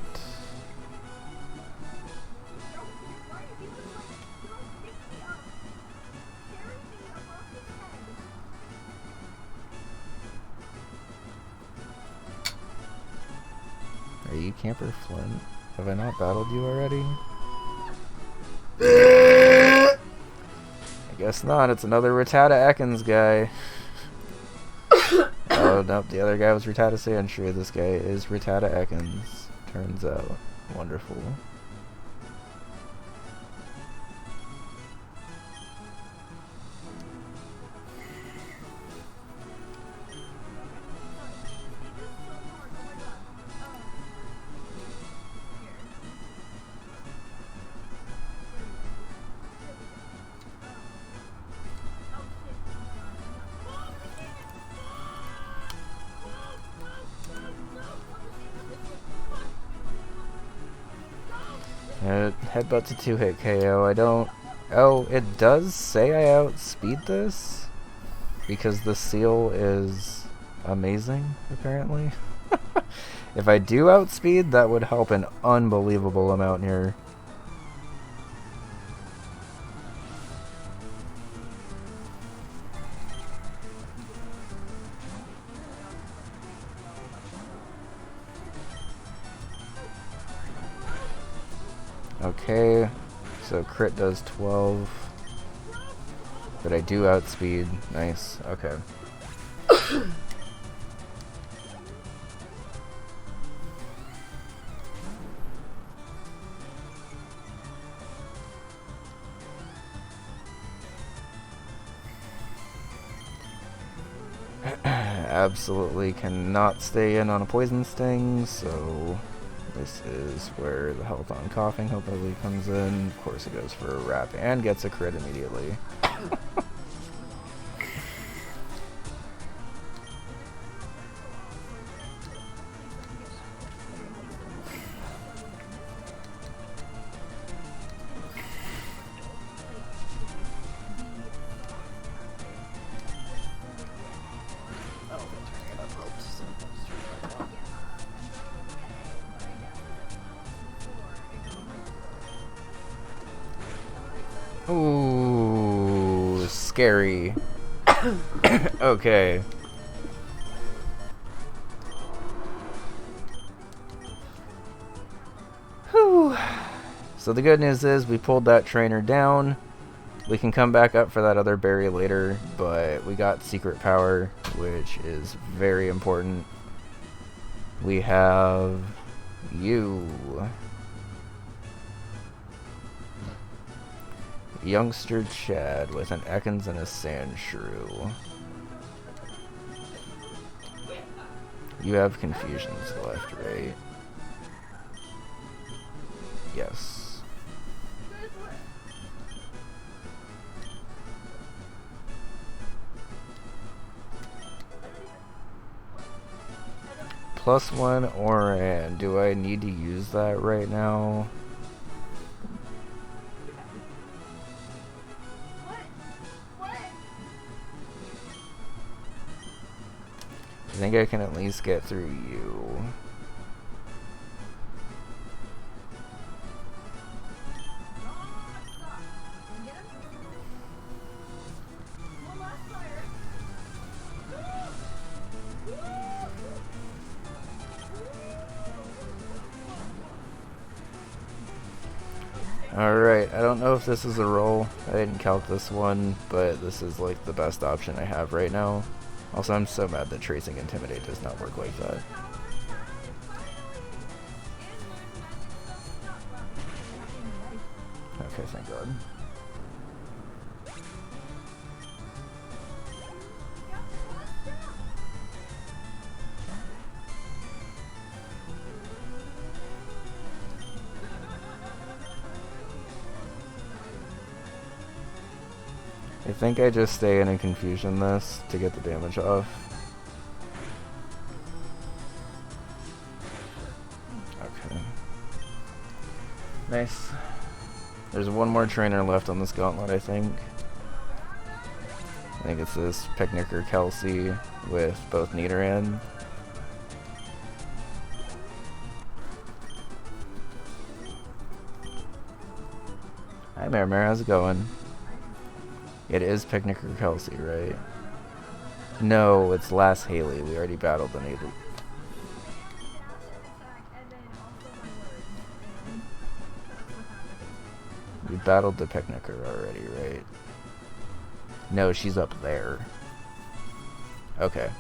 Are you Camper Flint? Have I not battled you already? I guess not. It's another Rattata Ekans guy. Oh, nope. The other guy was Rattata Sandshrew. This guy is Rattata Ekans. Turns out. Wonderful. Headbutt's a 2-hit KO. I don't... Oh, it does say I outspeed this? Because the seal is amazing, apparently. If I do outspeed, that would help an unbelievable amount here. Okay, so crit does 12, but I do outspeed. Nice, okay. absolutely cannot stay in on a poison sting, so this is where the health on coughing hopefully comes in. Of course it goes for a wrap and gets a crit immediately. Ooh, scary. Okay. Whew. So the good news is we pulled that trainer down. We can come back up for that other berry later, but we got secret power, which is very important. We have you. Youngster Chad with an Ekans and a Sand Shrew. You have confusions left, right? Yes. +1 Oran. Do I need to use that right now? I think I can at least get through you. Alright, I don't know if this is a roll. I didn't calc this one, but this is like the best option I have right now. Also, I'm so mad that Tracing Intimidate does not work like that. Okay, thank God. I think I just stay in and confusion this to get the damage off. Okay. Nice. There's one more trainer left on this gauntlet, I think. I think it's this Picnicker Kelsey with both Nidoran. Hi Marimar, how's it going? It is Picnicker Kelsey, right? No, it's Lass Haley. We already battled the Nidoran. We battled the Picnicker already, right? No, she's up there. Okay.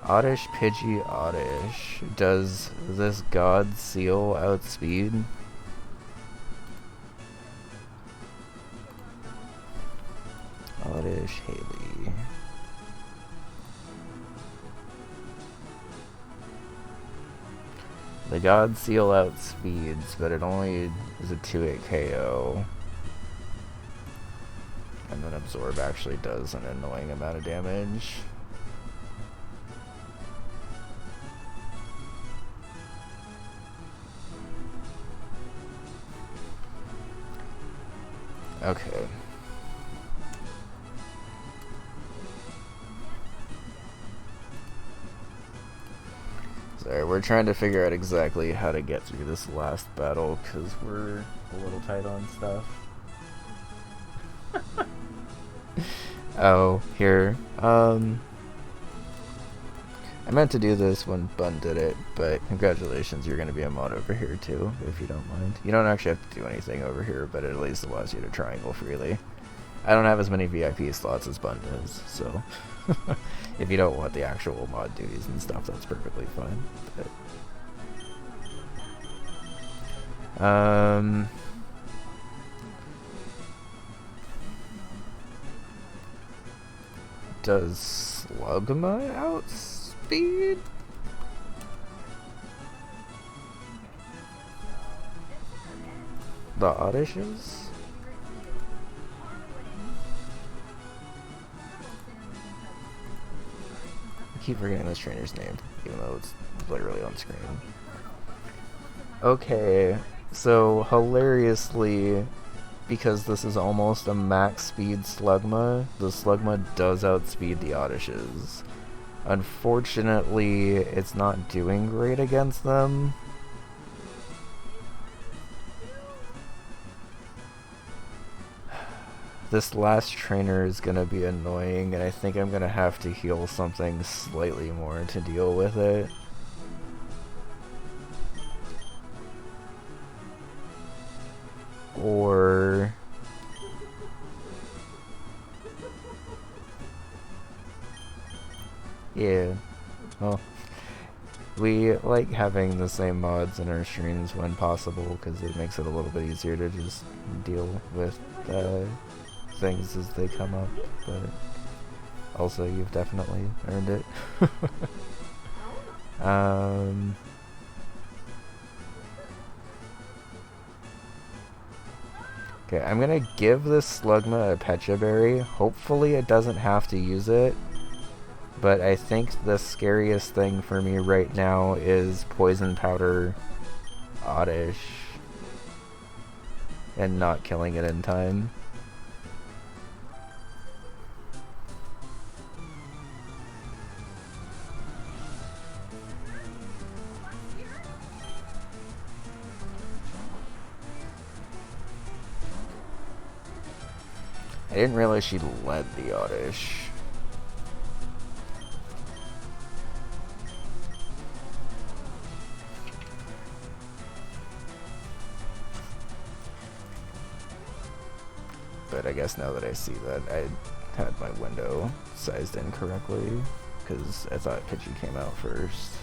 Oddish, Pidgey, Oddish. Does this God Seal outspeed? Oddish, Haley. The God Seal outspeeds, but it only is a 2-8 KO. And then Absorb actually does an annoying amount of damage. Okay. Sorry, we're trying to figure out exactly how to get through this last battle because we're a little tight on stuff. Oh, here. I meant to do this when Bun did it, but congratulations, you're going to be a mod over here too, if you don't mind. You don't actually have to do anything over here, but it at least allows you to triangle freely. I don't have as many VIP slots as Bun does, so if you don't want the actual mod duties and stuff, that's perfectly fine. But, Does Slugma outspeed? The Oddishes? I keep forgetting this trainer's name, even though it's literally on screen. Okay, so hilariously, because this is almost a max speed Slugma, the Slugma does outspeed the Oddishes. Unfortunately, it's not doing great against them. This last trainer is gonna be annoying, and I think I'm gonna have to heal something slightly more to deal with it. Or... yeah, well, we like having the same mods in our streams when possible, because it makes it a little bit easier to just deal with things as they come up, but also you've definitely earned it. Okay, I'm gonna give this Slugma a Pecha Berry. Hopefully it doesn't have to use it, but I think the scariest thing for me right now is Poison Powder Oddish and not killing it in time. I didn't realize she led the Oddish. But I guess now that I see that, I had my window sized incorrectly, because I thought Pidgey came out first.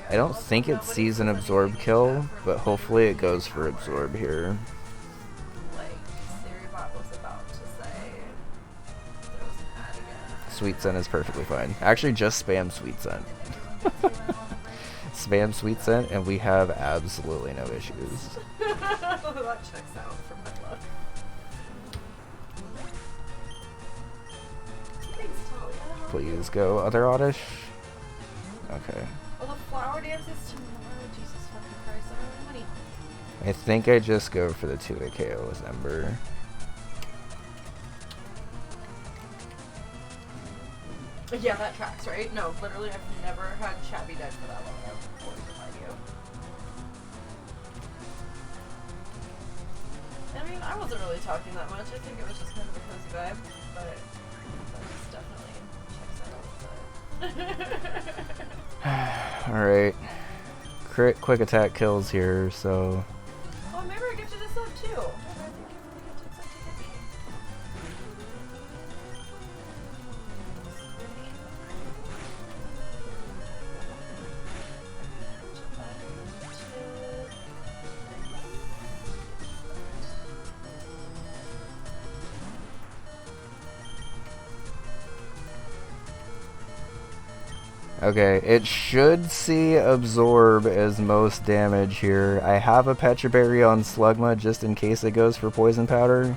I don't think it sees an absorb kill, but hopefully it goes for absorb here. Sweet Scent is perfectly fine. Actually, just spam Sweet Scent. Spam Sweet Scent and we have absolutely no issues. That checks out from my luck. Thanks, Talia. Please go other Oddish. Okay. Well, the flower dance is tomorrow. Jesus fucking Christ, I don't have money. I think I just go for the 2-hit KO with Ember. Yeah, that tracks, right? No, literally, I've never had Shabby dead for that long. I would remind you. I mean, I wasn't really talking that much. I think it was just kind of a cozy vibe, but that just definitely checks out a little bit. Alright. Crit quick attack kills here, so... Oh, maybe I gifted this up too. Maybe I think you really gifted something to me. Okay, it should see Absorb as most damage here. I have a Pecha Berry on Slugma just in case it goes for Poison Powder.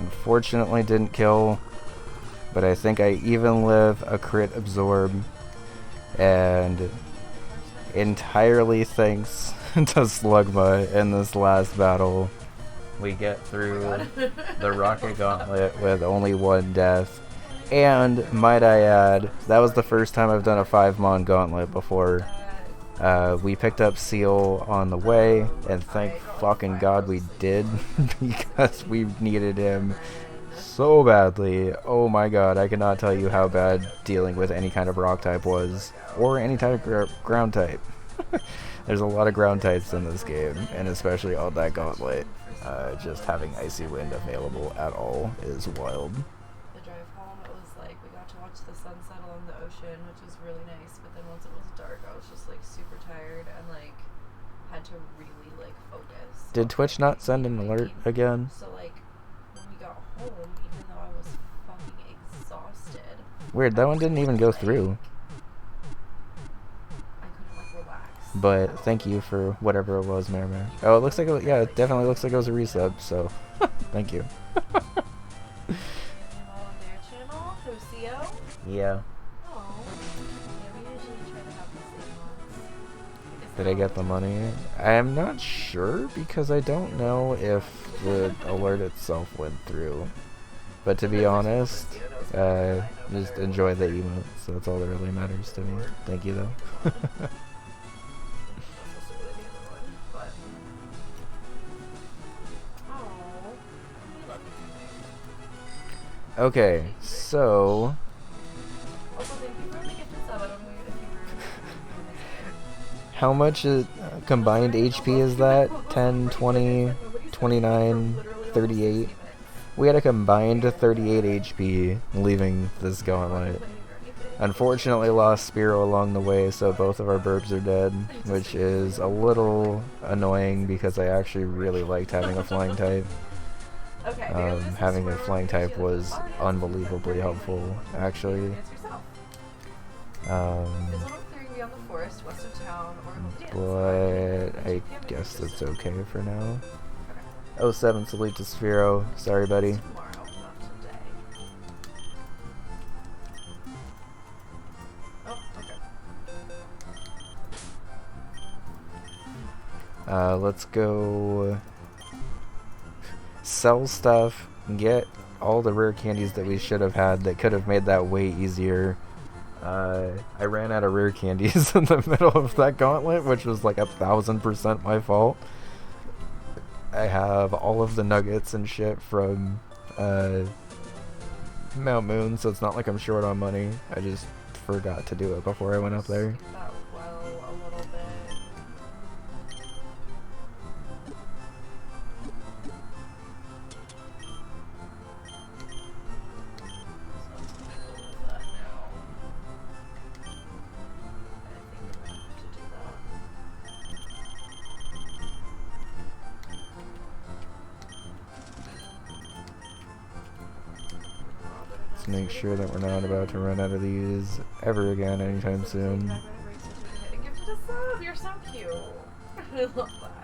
Unfortunately didn't kill, but I think I even live a crit Absorb, and entirely thanks to Slugma in this last battle, we get through the Rocket Gauntlet with only one death. And might I add, that was the first time I've done a 5-mon gauntlet before. We picked up Seal on the way, and thank fucking God we did, because we needed him so badly. Oh my god, I cannot tell you how bad dealing with any kind of rock type was. Or any type of ground type. There's a lot of ground types in this game, and especially on that gauntlet. Just having Icy Wind available at all is wild. The drive home, it was like we got to watch the sunset along the ocean, which was really nice, but then once it was dark, I was just like super tired and like had to really like focus. Did Twitch not send an alert again? So like when we got home, even though I was fucking exhausted. Weird, that one didn't even go through. But thank you for whatever it was, Merriman. Oh, it looks like it, yeah, it definitely looks like it was a resub, so thank you. Yeah. Did I get the money? I'm not sure because I don't know if the alert itself went through. But to be honest, just enjoy the emote, so that's all that really matters to me. Thank you though. Okay, so how much is combined HP is that? 10, 20, 29, 38? We had a combined 38 HP leaving this gauntlet. Unfortunately lost Spearow along the way, so both of our burbs are dead, which is a little annoying because I actually really liked having a flying type. Having a flying type was unbelievably helpful, actually. But I guess that's okay for now. 07 salute to Sphero. Sorry, buddy. Let's go sell stuff and get all the rare candies that we should have had that could have made that way easier. I ran out of rare candies in the middle of that gauntlet, which was like 1000% my fault. I have all of the nuggets and shit from Mount Moon, so it's not like I'm short on money. I just forgot to do it before I went up there. Make sure that we're not about to run out of these ever again anytime soon. You're so cute. I love that.